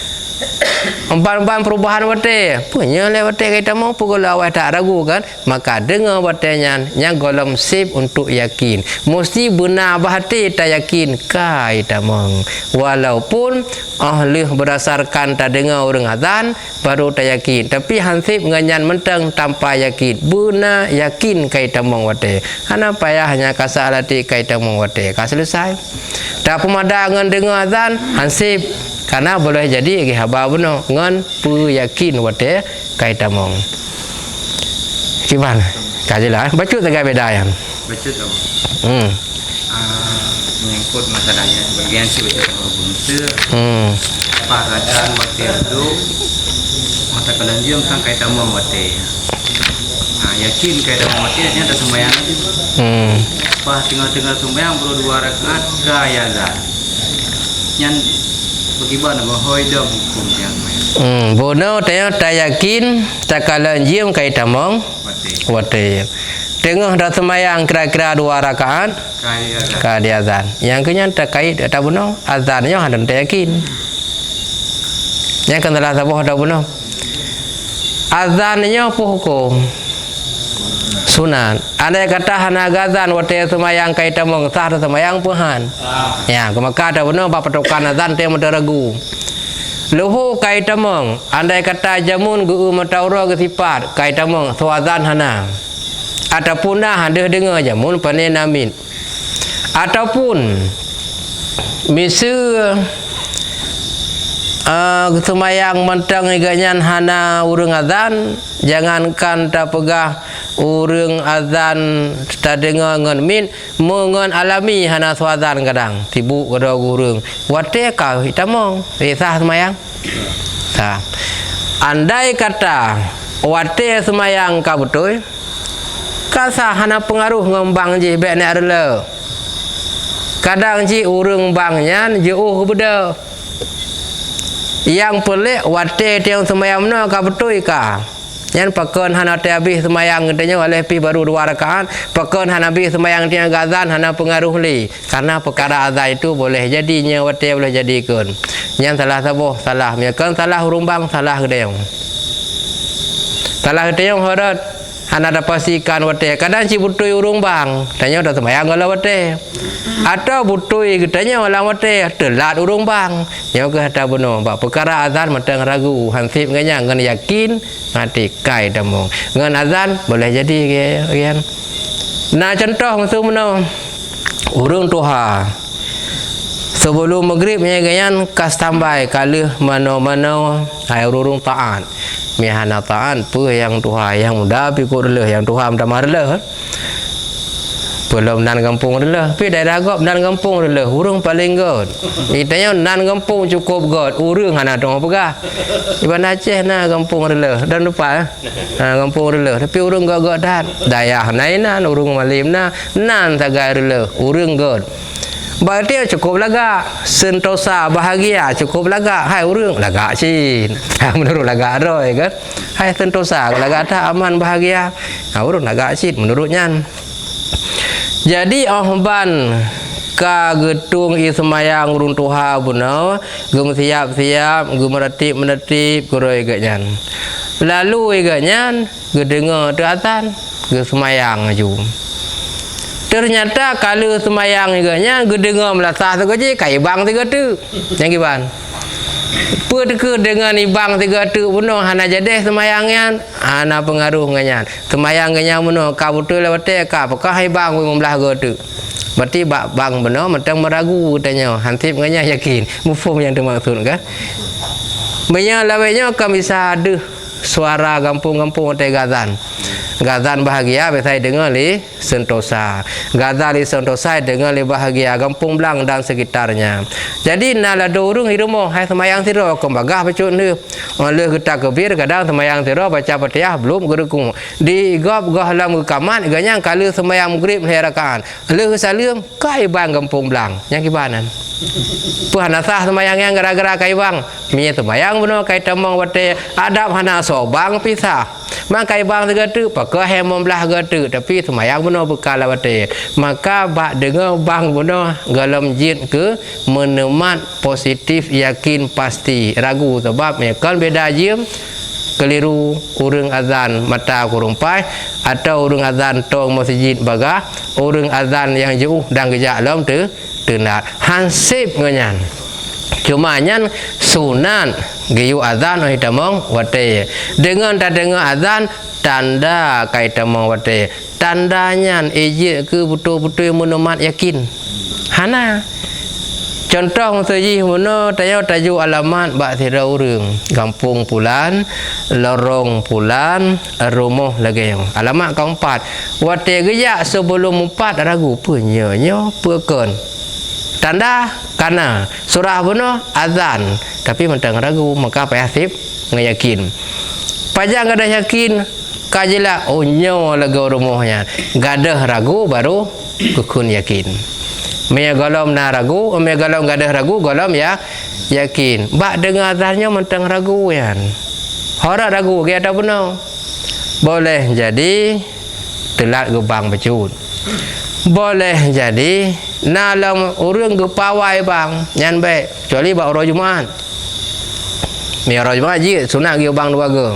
Umpan perubahan wate. Punya le wate kita mau pukul awal tak ragu kan. Maka dengar watenya yang golem sip untuk yakin. Mesti benar bahati tak yakin kai tamang. Walaupun ahli berdasarkan tak dengar orang azan baru tak yakin. Tapi hansip nganyan mentang tanpa yakin. Benar yakin kai tamang wate. Karena payahnya kasalati kai tamang wate. Ka selesai. Tak pemandangan dengar azan hansip karena boleh jadi ke haba benar ngan pu yakin wate kai tamong. Gimana? Kajilah baca tegak beda yang. Baca tu. Menyangkut masalahnya bagian si baca buntu. Paradan wate itu mata kelanjung sang kai tamong wate. Yakin kai tamong wate nya ada sembahyang itu. Pas tinggal sembahyang baru 2 rakaat gaya lah. Nyan bagaimana bahawa dah hukum yang bono tanya tak yakin tak kalanjim kai tamong wate. Tengah dah semayang kira-kira 2 rakaat ka dia azan. Yang kenyan tak kait tak bono azannya hendak tak yakin. Yang kendalah sabah tak bono. Azannya apa hukum? Sunat. Andai kata hana gazan wate semayang kai tamong sah semayang puhan. Ya, maka ada benar bapa patokan azan teh mata ragu. Luhu kai tamong, andai kata jamun gu mataura ke sifat kai tamong suazan hana. Ataupun dah ada dengar jamun panen amin. Ataupun misal semayang mentang iganyan hana urang azan jangankan tak pegah urang azan tak dengar ngan min mengan alami hana suazan kadang tibu kada urang wate ka hitamong sah semayang sah. Andai kata wate semayang ka betul kasa hana pengaruh ngembang je bek nak rela kadang ji urang bangnya jauh beda. Yang pelik wate tiang semayang mana ka betul ka. Yang pakon hana te habis semayang katanya oleh pi baru 2 rakaat, pakon hana habis semayang tiang gazan hana pengaruh li. Karena perkara azan itu boleh jadinya wate boleh jadikan. Yang salah sabuh salah miakan salah rumbang salah gedeong. Salah gedeong horat hana dapastikan wate. Kadang ci butui urung bang, tanya dah semayang gala wate. Atau butui katanya wala wate telat urung bang. Yang ke hata benar bak perkara azan matang ragu hansip nganya ngan yakin mati kai tamong. Ngan azan boleh jadi kan. Nah contoh maksud mana urung tuha sebelum maghrib nya ganyan kas tambai kalih mana-mana hai urung taat. Mihana taat pu yang tuha yang muda pikul leh yang tuha mta marleh. Belum nan kampung adalah, tapi daerah gop nan kampung adalah urang paling god. Itanya nan kampung cukup god, urang hana dong pegah. Iban Aceh na kampung adalah dan lupa kampung adalah, tapi urang god dan dayah nainan urang malim nan tagai adalah urang god. Berarti cukup lagak, sentosa bahagia cukup lagak. Hai urang lagak cin. Menurut lagak roy kan. Hai sentosa lagak tak aman bahagia. Urang lagak cin menurutnya. Jadi ban ka getung i semayang urung tuha bunau, gum siap-siap, gum meretip kuroi gaknyan. Lalu gaknyan gedengar tu atan, ge semayang aju. Ternyata kalau semayang iganya gedengar melasah tu je kai bang tiga tu. Yang giban. Pedeke dengan ibang tiga tu bunuh hana jadi semayangnya hana pengaruh nganyan. Semayang nganya bunuh ka betul lewat ka apakah ibang membelah ge tu. Berarti bang benar mentang meragu tanya hansip nganya yakin. Mufhum yang dimaksud kan. Menya lawenya kami bisa ada suara kampung-kampung te gazan. Gazan bahagia biasa dengar li sentosa. Gazan li sentosa dengar li bahagia kampung Belang dan sekitarnya. Jadi nala do urung hirumo hai semayang siro kembagah pecun ni. Oleh kita kebir kadang semayang siro baca Fatihah belum gerukung. Di igap gah lam kamat ganyang kalau semayang maghrib herakaan. Leh salim kai bang kampung Belang. Yang kibanan. Puhanasah semayang yang gara-gara kai bang. Mi semayang beno kai tamang wate adab hana sobang pisah. Maka ibang tiga tu pakai hemom belah gatu tapi semayang benar bekal awate. Maka bak dengar bang benar galam jin ke menemat positif yakin pasti ragu sebab kan beda jim keliru urang azan mata kurung pai atau urang azan tong masjid bagah urang azan yang jauh dan gejak lam tu tenat hansip nganyan. Cuma nyan sunat giyu azan oi tamong wate. Dengan tak dengar azan tanda kai tamong wate. Tandanya eje ke betul-betul menemat yakin. Hana. Contoh seji mono tayo tajuk alamat bak sira urang. Kampung Pulan, lorong Pulan, rumah lagi. Alamat keempat. Wate gejak sebelum 4 ragu penyo pekon. Tanda karena surah benar azan tapi mentang ragu maka payah ngayakin. Pajang kada yakin kajela onyo lagu rumahnya. Gadah ragu baru kukun yakin. Mea galam na ragu, mea galam gadah ragu, galam ya yakin. Bak dengar azannya mentang ragu yan. Hara ragu ke ada benar. Boleh jadi telat gebang becut. Boleh jadi nalam urang ge pawai bang nyan baik kecuali bak orang Jumaat. Mi orang Jumaat je sunat ge bang dua ge.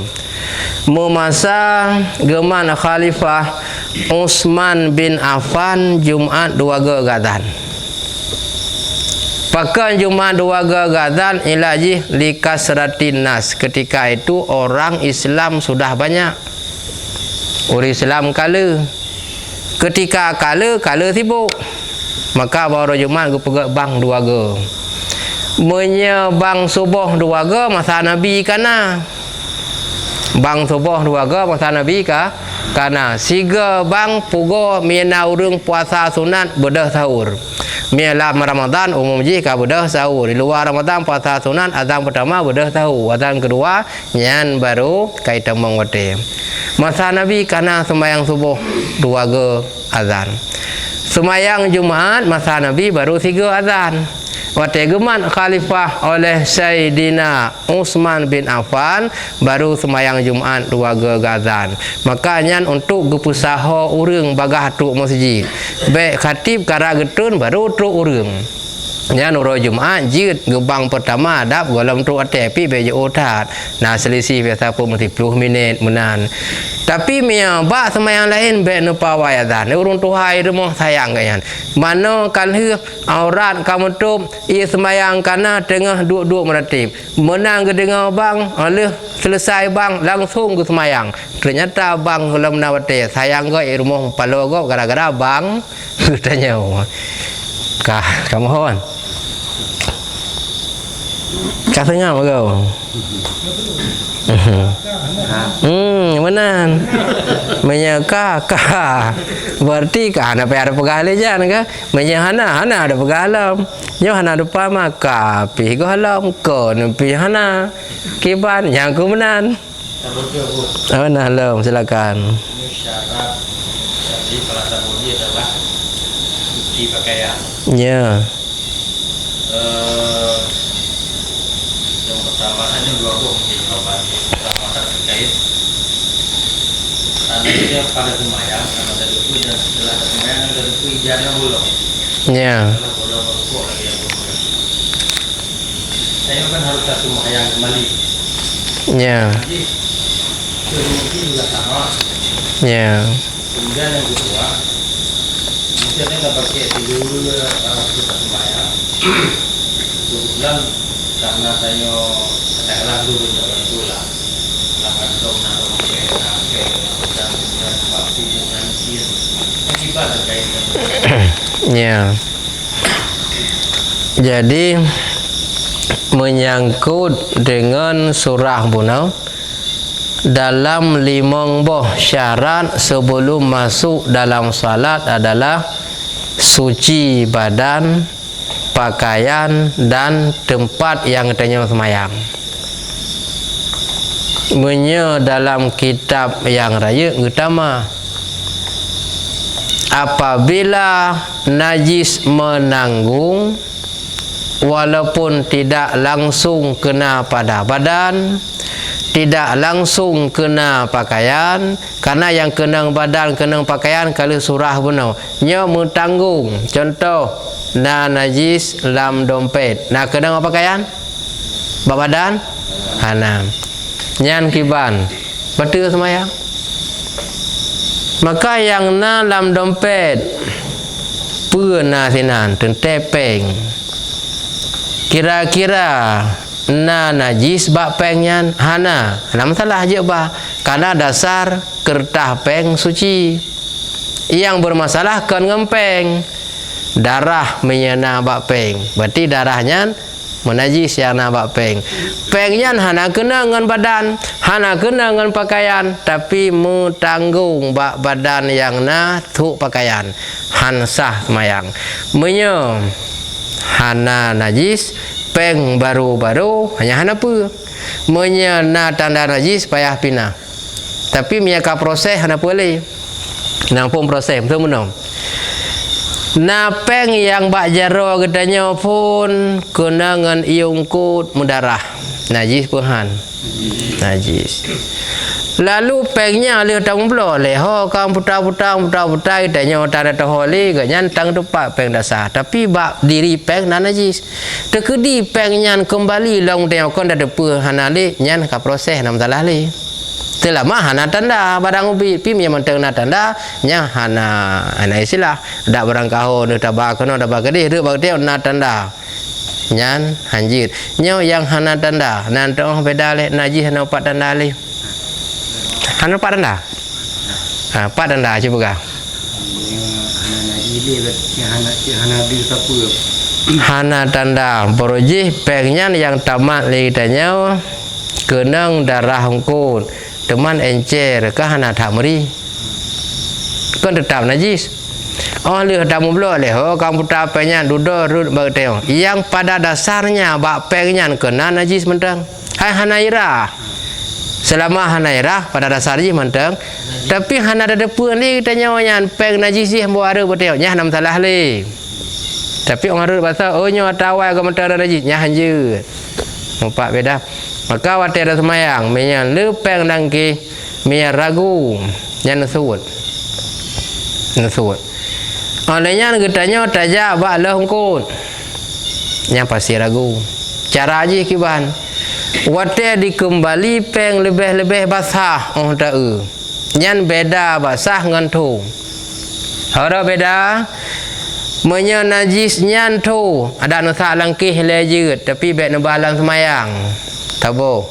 Memasa geman Khalifah Utsman bin Affan Jumaat dua ge gazan. Pakan Jumaat dua ge gazan ilaji likasratin nas. Ketika itu orang Islam sudah banyak. Orang Islam kala. Ketika kala sibuk. Maka baru Jumaat gue pegang bang dua ge. Menyebang subuh dua ge masa Nabi kana. Bang subuh dua ge masa Nabi kana. Siga bang pugo mina urung puasa sunat bedah sahur. Mialam Ramadan umum je ka bedah sahur. Di luar Ramadan puasa sunat azan pertama bedah sahur. Azan kedua nyan baru kaitan mengwate. Masa Nabi kana sembahyang subuh dua ge azan. Semayang Jumaat masa Nabi baru 3 azan. Wate geman Khalifah oleh Sayyidina Utsman bin Affan baru semayang Jumaat 2 azan. Makanya untuk gepusaha urang bagah tuk masjid. Baik khatib kara getun baru tuk urang. Yang nurul Jumaat jid gebang pertama adab galam tu atepi beje otat. Nah selisih biasa pun 10 minit menan. Tapi mia bak semayang lain be nu pawai azan. Urung tuhai rumah sayang kan. Mana kan hu aurat kamu tu ia semayang kana tengah duk-duk meratib. Menang ke dengar bang oleh selesai bang langsung ke semayang. Ternyata bang galam nawate sayang ke rumah palo go gara-gara bang tanya. Kah kamu hon. Katanya apa kau? Menan. Menyaka berarti kan apa ada pegala jan ke? Menyahana ada pegalam. Nyo hana depan maka pi galam kon pi hana kiban yang ku menan. Oh nah silakan. Syarat jadi salah satu dia adalah suci pakaian. Ya. Yang pertama hanya dua hukum jawaban. Pertama terkait tandanya pada semayang karena dari itu dan setelah semayang dari itu ijarnya bolong. Ya. Kalau bolong rukuk lagi yang bolong. Saya kan harus semayang kembali. Ya. Jadi mungkin juga sama. Ya. Kemudian yang kedua, mungkin nggak pakai dulu kita sembahyang. Kemudian karena saya katakanlah dulu jalan pula, lakukan naruh ke dan kemudian waktu dengan kian akibat terkait dengan. Ya. Jadi menyangkut dengan surah bunau dalam 5 syarat sebelum masuk dalam salat adalah suci badan, pakaian dan tempat yang katanya semayang. Dalam kitab yang raya utama, apabila najis menanggung walaupun tidak langsung kena pada badan, tidak langsung kena pakaian, karena yang kena badan, kena pakaian kalau surah benar nya mentanggung. Contoh, najis dalam dompet, kena pakaian badan hanam nyan kiban betul semayang. Maka yang dalam dompet pernah sinan tentepeng kira-kira najis bak pengnya hana masalah je bah, karena dasar kertas peng suci. Yang bermasalah kan ngempeng darah menyena bak peng, berarti darahnya menajis yang na bak peng. Pengnya hana kena dengan badan, hana kena dengan pakaian, tapi mentanggung bak badan yang na tuk pakaian hansah semayang. Hana najis peng baru-baru hanya hana apa menyena tanda najis payah pinah, tapi miaka proses hana boleh nampung proses betul benar. Peng yang bak jaro katanya pun kena dengan iungkut mudarah najis pun han najis. Lalu pengnya leh tang pula leh kam putang katanya tanda taholi ganyan tang tepat peng dasar, tapi bak diri peng najis tekedi pengnya kembali long tengok kon dah depa hanale nyan ka proses nam salah le telah mah hana tanda barang ubi pi yang menteng na tanda nya hana istilah dak barang kahon tabak kono tabak gede rek bak teo na tanda nyan hanjir nyo yang hana tanda nan tong beda le najis hana pat tanda le hana pat tanda pat tanda cuba ka hana tanda borojih pengnya yang tamat le tanya kenang darah hungkun teman encer ke hana tamri kan tetap najis. Leh tamu pula leh kamu tapenya duduk rut bagteo yang pada dasarnya bak pengnya kena najis mentang hai hanaira selama hanaira pada dasarnya mentang, tapi hana ada depan ni tanya yang peng najis dia buat ada bateo nya nam salah le, tapi orang rut bahasa nya tawai ke mentang najis nya hanjut empat beda. Maka wate ada semayang menyan lepeng dangki mia ragu nyan suwut olehnya getanya tajak bak lehungkut nya pasti ragu cara aja kiban wate dikembali peng lebih basah tae nyan beda basah ngan tu hara beda menyan najis nyan tu ada nusa langkih lejut tapi bet nebalang semayang tabo,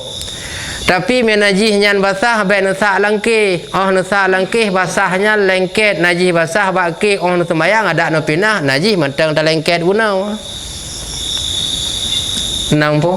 tapi menajis nyan basah baik nusak langkih nusak langkih basahnya lengket najis basah baki nusemayang ada no pinah najis mentang tak lengket guna nampu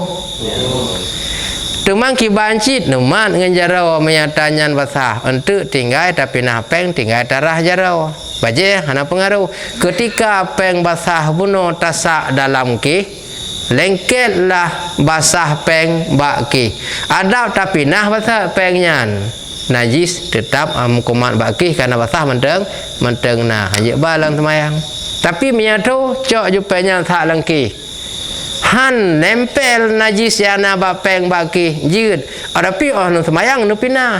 temang kibancit numat dengan jarau menyatanya basah untuk tinggal tapi nah peng tinggal darah jarau baje hana pengaruh ketika peng basah buno tasak dalam ki lengketlah basah peng baki ada tapi nah basah pengnya najis tetap kumat baki karena basah menteng nah hanya balang semayang Tapi mia tu cok jupanya tak lengki. Han nempel najis yana bapeng baki jid. Tapi nu semayang nu pinah.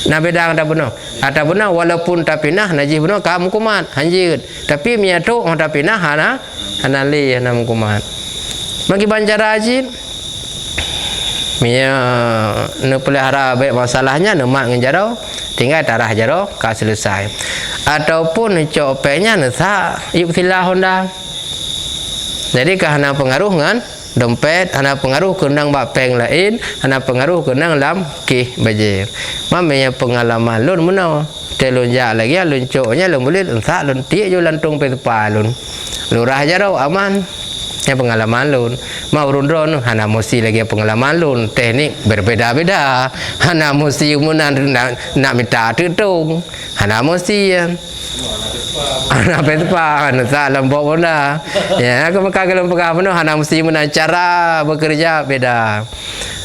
Na bedang ada benar. Ada benar walaupun tak pinah najis benar kamu kumat hanjid. Tapi mia tu tak pinah hana li hana kumat. Bagi bancara ajin mia nu pelihara baik masalahnya nu mak ngejarau tinggal tarah jaro ka selesai. Ataupun copenya nu sa ibtilah honda. Jadi kahana pengaruh ngan dompet, hana pengaruh kenang bapeng lain, hana pengaruh kenang lam kih baje. Mamanya pengalaman lun menau. Telun ja lagi lun coknya lun boleh lun sa lun tiak jo lantung pe tepa lun. Lurah jaro aman. Ya pengalaman lun mau rundron hana mesti lagi pengalaman lun teknik berbeda-beda hana mesti umunan nak minta tutung hana mesti hana petpa hana salam bawa ya kalau pegang penuh hana mesti umunan cara bekerja beda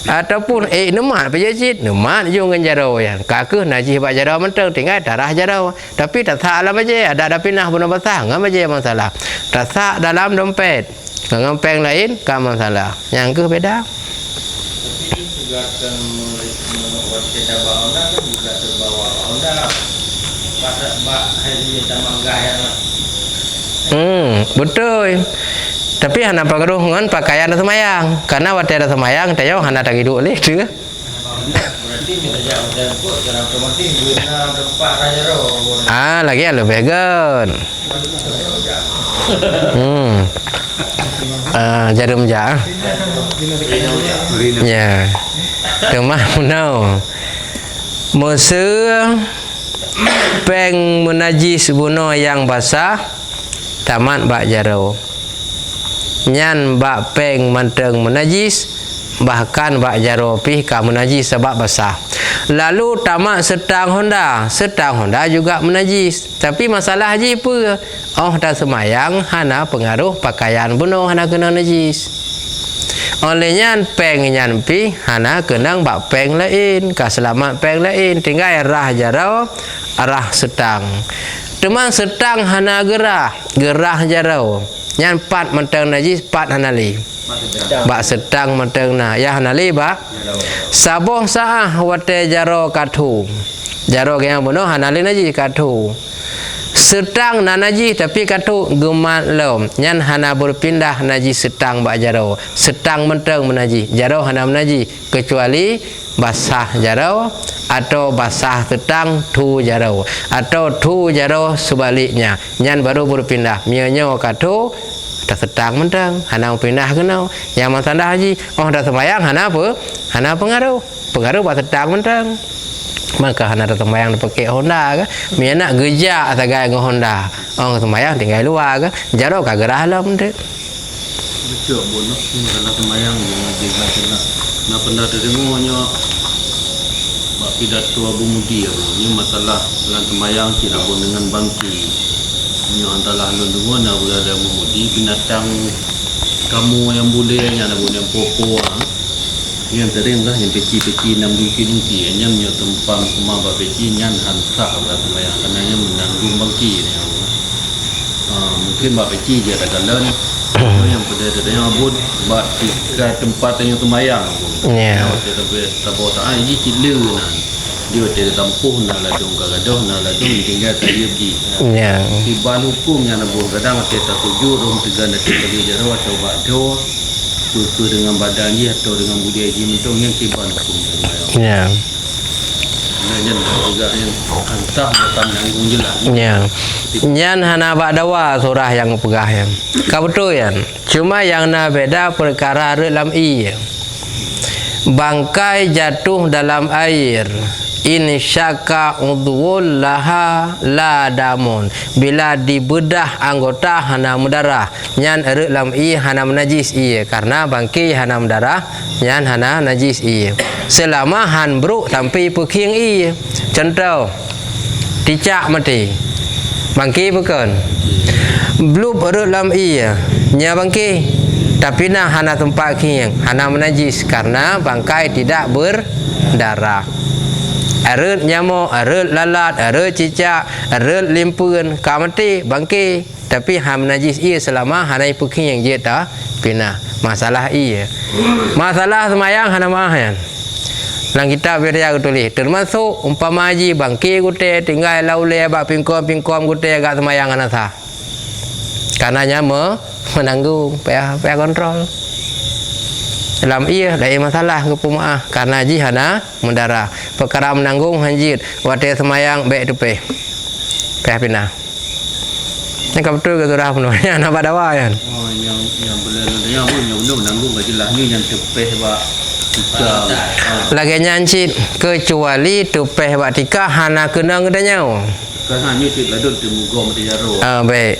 ataupun nemat pejajit nemat jo ngan jaro ya kaku najis bak jaro menteng tinggal darah jaro tapi tak salah aja ada pinah benar basah ngam aja masalah tak sah dalam dompet ngempeng lain ka masalah yang ke beda. Tapi juga akan membuat kita bawa kan juga terbawa onda pada bak hari tamangga yang betul. Tapi hana pengaruh ngan pakaian semayang karena waktu ada semayang tayo hana tak hidup leh tu. Berarti kita jauh dan kok cara otomatis guna tempat raja roh. Lagi lebih gan. Jarum ja. Ya. Kemah menau. Musuh peng menajis buno yang basah tamat bak jaro. Nyan bak peng manteng menajis bahkan bak jaro pih ka menajis sebab basah. Lalu tamak setang Honda juga menajis. Tapi masalah haji apa? Tak semayang hana pengaruh pakaian bunuh hana kena najis. Olehnya peng nyan pi hana kenang bak peng lain, ka selamat peng lain tinggal arah jarau arah setang. Teman setang hana gerah jarau. Nyan pat mentang najis pat hana li. Bak setang mentang na ya hanali bak saboh saah wate jaro katu jaro yang bunuh hanali najis katu setang na najis tapi katu gemat lom nyan hana berpindah najis setang bak jaro setang mentang menajis jaro hana menajis kecuali basah jaro atau basah setang tu jaro atau tu jaro sebaliknya nyan baru berpindah mionyo katu tak setang mentang hana pindah kenau yang masalah haji dah sembahyang hana apa hana pengaruh buat setang mentang maka hana dah sembahyang dipakai Honda ke mi nak geja atagai dengan Honda sembahyang tinggal luar ke jaro ka gerah alam tu betul bonok dalam sembahyang dengan dia nak pernah dengarnya bak pidato Abu Mudi ni masalah dalam sembahyang tidak boleh dengan bangki nyo antalah lu dengar nak berada mudi binatang kamu yang boleh yang nak boleh popo yang tering lah yang peci-peci 6 dungki yang nyo tempang semua ba peci nyan hansa lah sembahyang karena yang menanggung bangki ni mungkin ba peci je ada galan yang pada yang abud ba tiga tempat yang sembahyang ya kita tak ini cilu nah dia tidak tampuh nak ladung kagadoh nak ladung tinggal tadi pergi. Ya. Iban hukum yang nak buat kadang kita tujuh rom tiga nak kali jaro atau bado tu dengan badan dia atau dengan budaya dia mentong yang iban hukum. Ya. Nyan juga yang antah bukan nanggung jelas. Ya. Nyan hana bak dawa surah yang pegah yang. Kau betul yang. Cuma yang na beda perkara dalam bangkai jatuh dalam air. In syaka udwul laha la damun bila dibedah anggota hana mudarah nyan erek lam hana menajis karena bangki hana mudarah nyan hana najis selama han bruk sampai peking contoh dicak mati bangki bukan blub erek lam nya bangki tapi nah hana tempat king hana menajis karena bangkai tidak berdarah Arut nyamuk, arut lalat, arut cicak, arut limpun, kamati bangki. Tapi ham najis ia selama hanai puking yang je tak pindah. Masalah ia. Masalah semayang hana mahan. Lang kita beria tulis termasuk umpama haji bangki gute tinggal laule bak pingkom gute agak semayang hana sah. Karenanya menanggung payah kontrol. Dalam ia dari masalah ke pemaah karena haji hana mendarah. Perkara menanggung haji wate semayang baik tupe. Payah pindah. Ini kau betul ke surah penuhnya nak badawa kan? Oh yang benar pun yang benar menanggung gaji lah ni yang tepeh bak tika. Lagi nyancit kecuali tupeh bak tika hana kena ngedanya. Kan hanya tik ladun tu mugo mati jaro. Baik.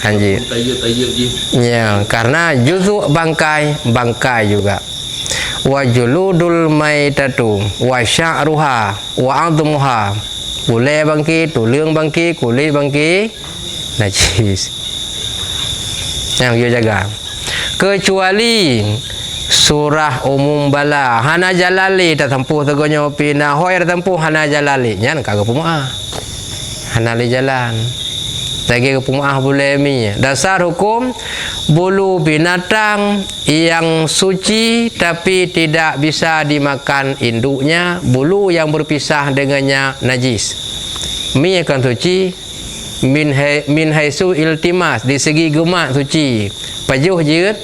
Anjir. Tayyib je. Ya, karena juzuk bangkai juga. Wa juludul maitatu wa sya'ruha wa 'admuha. Kulit bangki, tulang bangki, kulit bangki najis. Yang dia jaga. Kecuali surah umum bala hana jalali tak tempuh tegonya pina hoi tempuh hana jalali nyan kagak pemaah. Hana li jalan. Lagi kepemaah boleh mi. Dasar hukum bulu binatang yang suci tapi tidak bisa dimakan induknya, bulu yang berpisah dengannya najis. Mi akan suci min haisu iltimas, di segi gemak suci. Pajuh jeut.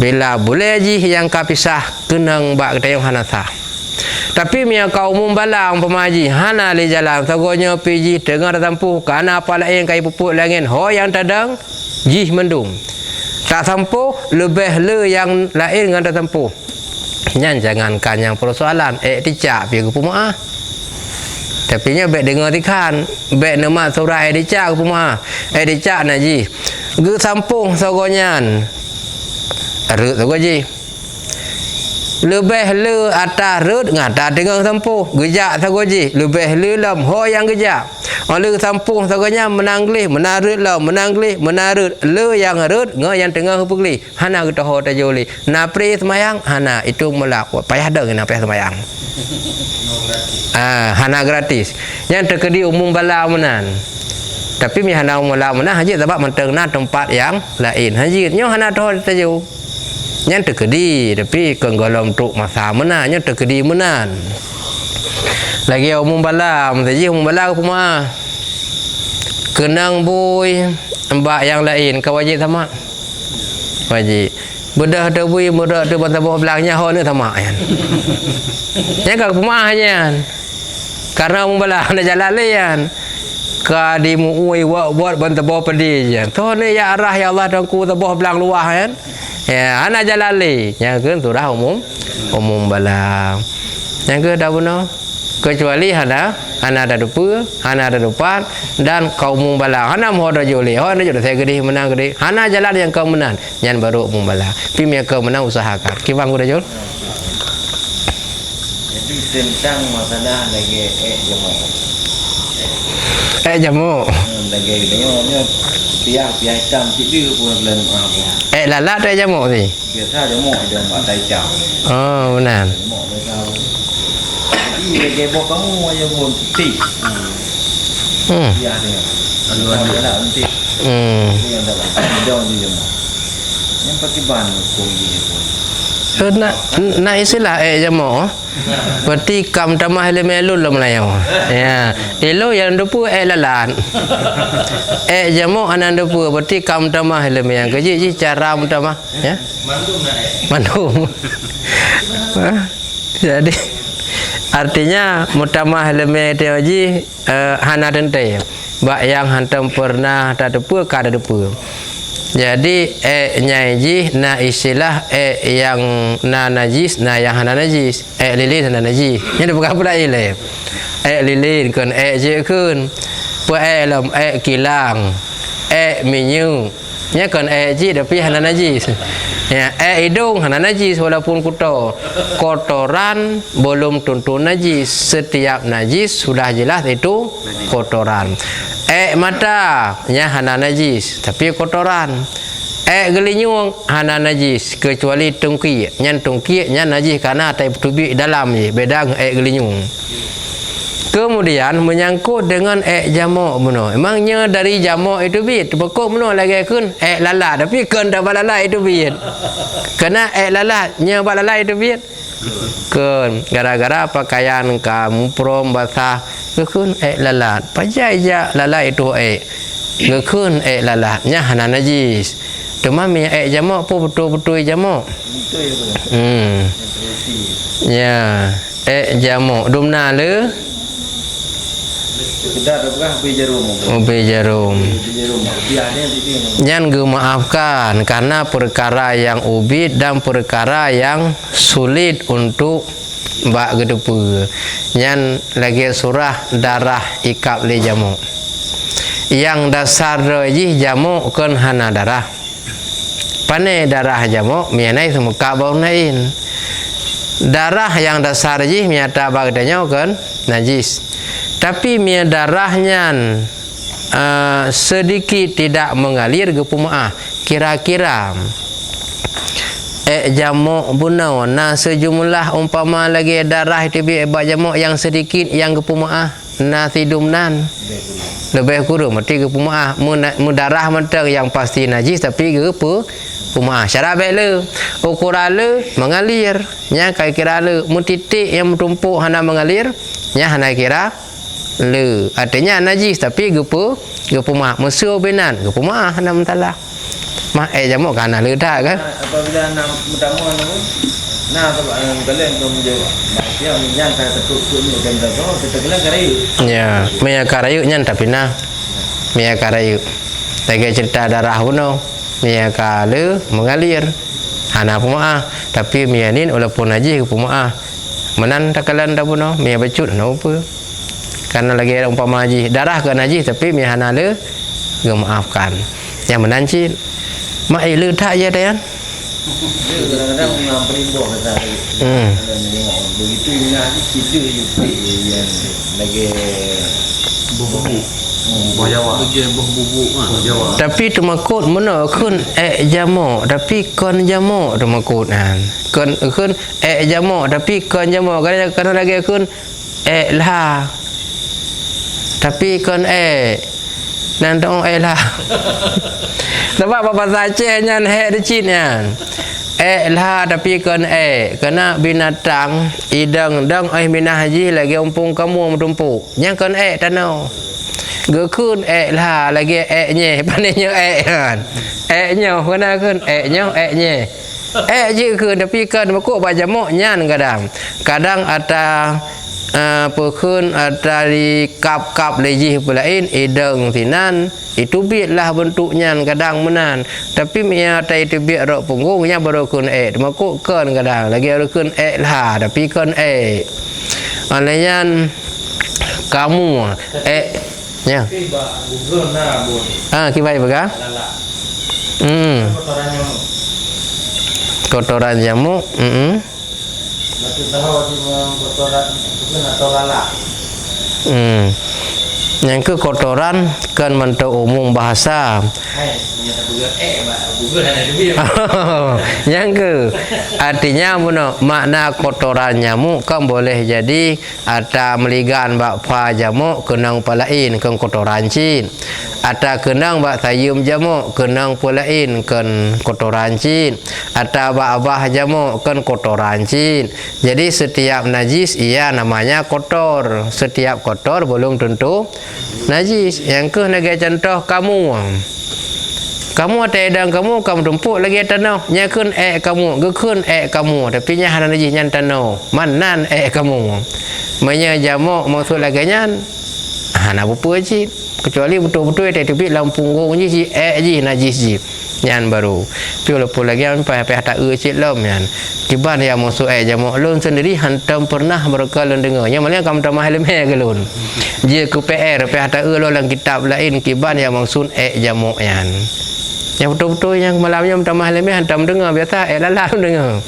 Bila boleh ji yang kapisah kenang bak ketayung hanasah. Tapi mia kau umum balang pemaji hana li jalan sagonya piji dengar tampuh kana apa lain kai pupuk langin ho yang tadang jih mendung tak tampuh lebih le yang lain dengan tak tampuh nyan jangankan yang persoalan ticak pi ke pemaah tapi nya baik dengar tikan baik nama surah ticak ke pemaah ticak naji ge sampung sagonyan arut sagoji lebih le atas rut ngata dengan sampuh gejak sagoji lebih le lam ho yang gejak oleh sampuh sagonya menanglih menarut lam menanglih menarut le yang rut ngo yang tengah hupugli hana kita ho tajuli na pri semayang hana itu melak payah dah kena payah semayang hana gratis yang terkedi umum bala menan tapi mi hana umum bala menan haji sebab menteng na tempat yang lain haji nyo hana ho taju yang terkedi tapi kenggolong truk masa mana yang terkedi menan lagi umum balam saja umum balam kuma kenang boy mbak yang lain kau wajib sama wajib bedah tu boy bedah tu bantah bawah belakangnya ho ni sama kan yang kau kuma hanya karena umum balam ada jalan lain kadimu uai buat bantah bawah pedih je tu ni ya arah ya Allah dan ku bawah belakang luah kan ya anak jalali yang ke surah umum bala yang ke dah benar kecuali hana ada depan hana ada depan dan kaum umum bala hana mau ada joli hana jodoh saya gede menang gede hana jalan yang kau menang yang baru umum bala tapi yang kau menang usahakan kibang udah jol jadi tentang masalah lagi jamu lagi tengoknya pihak hitam itu pun belum apa. Lalat ada jamu ni. Biasa jamu ada ada hitam. Oh benar. Jamu besar. Ini lagi bawa kamu aja pun putih. Biar dia. Aluan dia lah nanti. Ini yang dalam. Ada di jamu. Yang pakai ban kunci pun. Nak istilah jamu. Berarti kam tamah helmelul lah Melayu. Ya. Elo yang depu lalat. Jamu anan depu berarti kam tamah helm yang keji cara mutamah ya. Mandum. Jadi artinya mutamah helm dia ji hana dente. Bak yang hantam pernah tak depu ka ada depu. Jadi nyaji na istilah yang na najis na yang hana najis lilin hana najis yang bukan pula ile lilin kan je kun pu lam kilang minyu nya kan ji tapi hana najis ya hidung hana najis walaupun kotoran belum tentu najis setiap najis sudah jelas itu kotoran mata nya hana najis tapi kotoran gelinyung hana najis kecuali tungki nyan najis karena tai tubi dalam je beda dengan gelinyung. Kemudian menyangkut dengan jamak benar. Emangnya dari jamak itu bit pokok benar lagi kun lalat tapi kan dak lalat itu bit. Kena lalat nya lalat itu bit. Kun gara-gara pakaian kamu prom basah kun lalat. Pajai ja lalat itu kun lalat nya hana najis. Cuma mi jamak pun betul-betul jamak. Ya jamak dumna le Kedar apa ubi jarum. Ubi jarum. Jangan maafkan karena perkara yang ubit dan perkara yang sulit untuk bak gedepu. Jangan lagi surah darah ikap le jamu. Yang dasar ji jamu kan hana darah. Pane darah jamu mianai semua kabau nain. Darah yang dasar ji miata bagdanya kan najis. Tapi mia darahnya sedikit tidak mengalir ke pumaah. Kira-kira jamuk bunau na sejumlah umpama lagi darah itu biak jamuk yang sedikit yang ke pumaah na tidumnan lebih kurang mati ke pumaah mu darah mentang yang pasti najis tapi ke pumaah syarat baik le ukuran le mengalir nya kira le mu titik yang tumpuk hana mengalir nya hana kira le artinya najis tapi gepu mah musuh benan gepu mah hana mentalah mah jamuk kana le dah kan apabila nak mutamu nah kalian kamu dia menyantai tekuk ni kan dah kita kalian karayu ya mia karayu nyan tapi nah mia karayu lagi cerita darah buno mia kale mengalir hana pumaah tapi mia nin walaupun najis pumaah menan takalan dah buno mia becut no apa karena lagi ada umpama najis darah ke najis tapi mi hana le maafkan yang menanci mak le tak je dah kadang-kadang mengaperimbok kata begitu najis kita yang lagi bubuk bagian bubuk tapi temakut mana kun jamak tapi kon jamak temakut kan kun jamak tapi kon jamak kadang lagi kun lah tapi kon nantong lah sebab bahasa Aceh nyan de cin nyan lah tapi kon kena binatang idang dang minah haji lagi umpung kamu metumpuk yang kon tanau gekun lah lagi nye panenya kan nya kena kun nya nye je kun tapi kon makuk bajamuk nyan kadang ada pekun dari kap-kap lejih pulain idang tinan itu biarlah bentuknya kadang menan tapi mia tai itu biar rok punggungnya baru kun makuk kan kadang lagi kun lah tapi kan alayan kamu nya kibai baga kotoran jamuk yang ke kotoran kan mentau umum bahasa yang ke artinya makna kotoran nyamuk kan boleh jadi ada meligan bak pa jamuk kenang palain kan kotoran cin ada kenang bak sayum jamuk kenang palain kan kotoran cin ada bak abah jamuk kan kotoran cin jadi setiap najis ia namanya kotor setiap kotor belum tentu najis yang ke negara contoh kamu ada edang kamu tumpuk lagi tanah nyakun kamu gekun kamu tapi nya hana najis nyan tanah manan kamu menya jamuk maksud laganya hana apa ji kecuali betul-betul ada tepi lampung gong ji ji najis ji nyan baru tapi walaupun lagi sampai tak cik lam nyan kiban yang maksud jamuk lun sendiri hantam pernah berkala dengar yang mana kamu tamah lemah ke lun je ku PR tak dalam kitab lain kiban yang maksud jamuk yang betul-betul yang malamnya tamah lemah hantam dengar biasa lalah dengar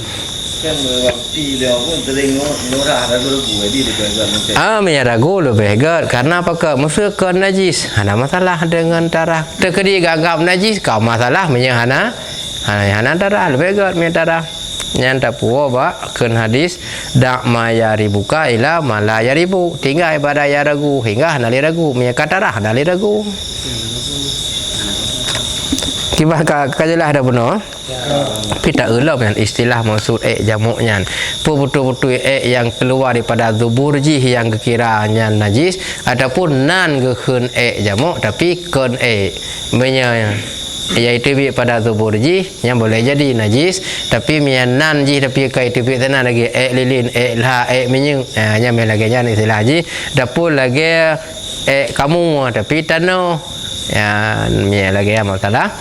kan waktu dia pun sering ngurah ragu-ragu di dekat macam. Minyak ragu lebih good. Karena apa ke? Masa ke najis. Ada masalah dengan darah. Terkedi gagap najis, kau masalah minyak hana darah lebih good minyak darah. Yang tak puas ba ken hadis dak maya ribuka ila malaya ribu. Tinggal ibadah ya ragu hingga nali ragu minyak darah nali ragu. Kibah kajelah ada benar. Tapi tak ulam kan istilah maksud jamuknya. Betul-betul yang keluar daripada zuburjih yang kekiranya najis ataupun nan gekun jamuk tapi kun menya iaitu pada zuburjih yang boleh jadi najis tapi nan ji tapi kai tipi tanah lagi lilin lah menyung yang lagi nya istilah ji dapur lagi kamu tapi tanah yang lagi masalah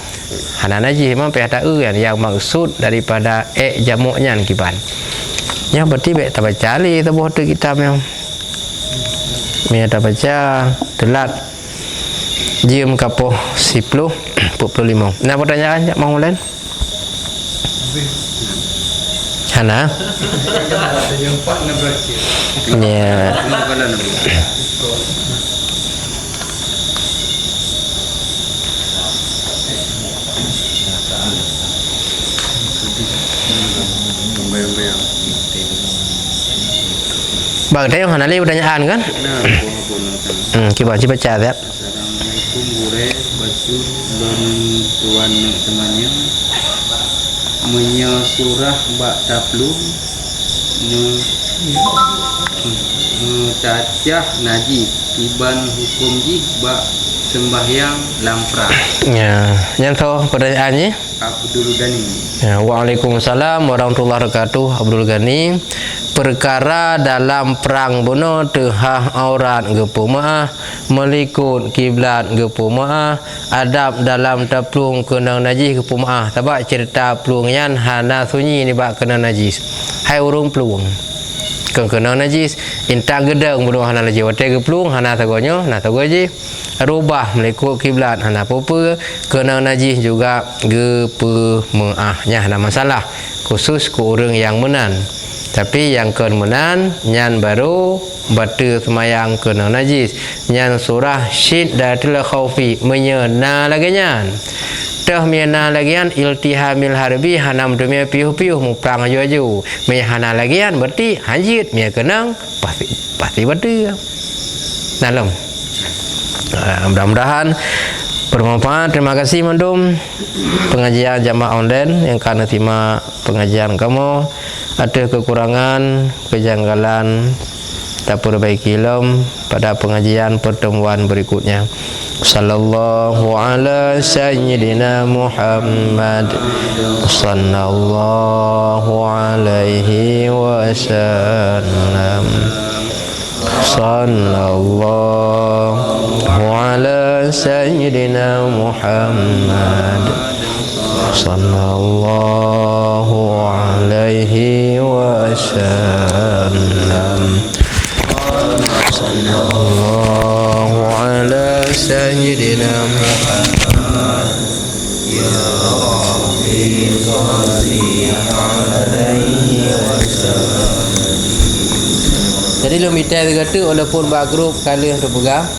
hana najis memang pihak tak yang maksud daripada jamuknya kiban. Yang berarti baik tak baca li tabuh tu kitab yang tak baca telat jam kapoh 10:45. Nah pertanyaan jak mau lain? Hana? Ya. Bang, tanya hana li pertanyaan kan? Kita baca ya. Assalamualaikum Bure Basur dan tuan temannya surah bak taplum cacah najis tiban hukum jih bak sembahyang lamprah. Ya, yang tahu pertanyaannya? Abdul Ghani. Ya, Waalaikumsalam warahmatullahi wabarakatuh. Abdul Ghani. Perkara dalam perang bunuh tehah aurat gepumah melikut kiblat gepumah adab dalam taplung kena najis gepumah tabak cerita pelungyan hana sunyi ni bak kena najis hai urung pelung kena najis inta gedeng bunuh hana najis wate geplung hana tagonyo na tagoji rubah melikut kiblat hana popa kena najis juga gepumah nya hana masalah khusus ke orang yang menan. Tapi yang kemenan nyan baru batu semayang kena najis nyan surah syiddatul khaufi menyena lagi nyan tah miana lagian iltihamil harbi hanam dumia piuh-piuh mu perang aju-aju mehana lagian berarti hajit mia kenang pasti batu dalam. Mudah-mudahan bermanfaat. Terima kasih mandum pengajian jamaah online yang karena terima pengajian kamu. Ada kekurangan, kejanggalan, tak perbaiki ilmu pada pengajian pertemuan berikutnya. Sallallahu ala sayyidina Muhammad sallallahu alaihi wasallam. Sallallahu ala sayyidina Muhammad sallallahu alaihi wasallam. Sallallahu ala sayyidina Muhammad ya Rabbi salli alaihi wasallam. Jadi lu minta kata walaupun bak grup kali yang terpegang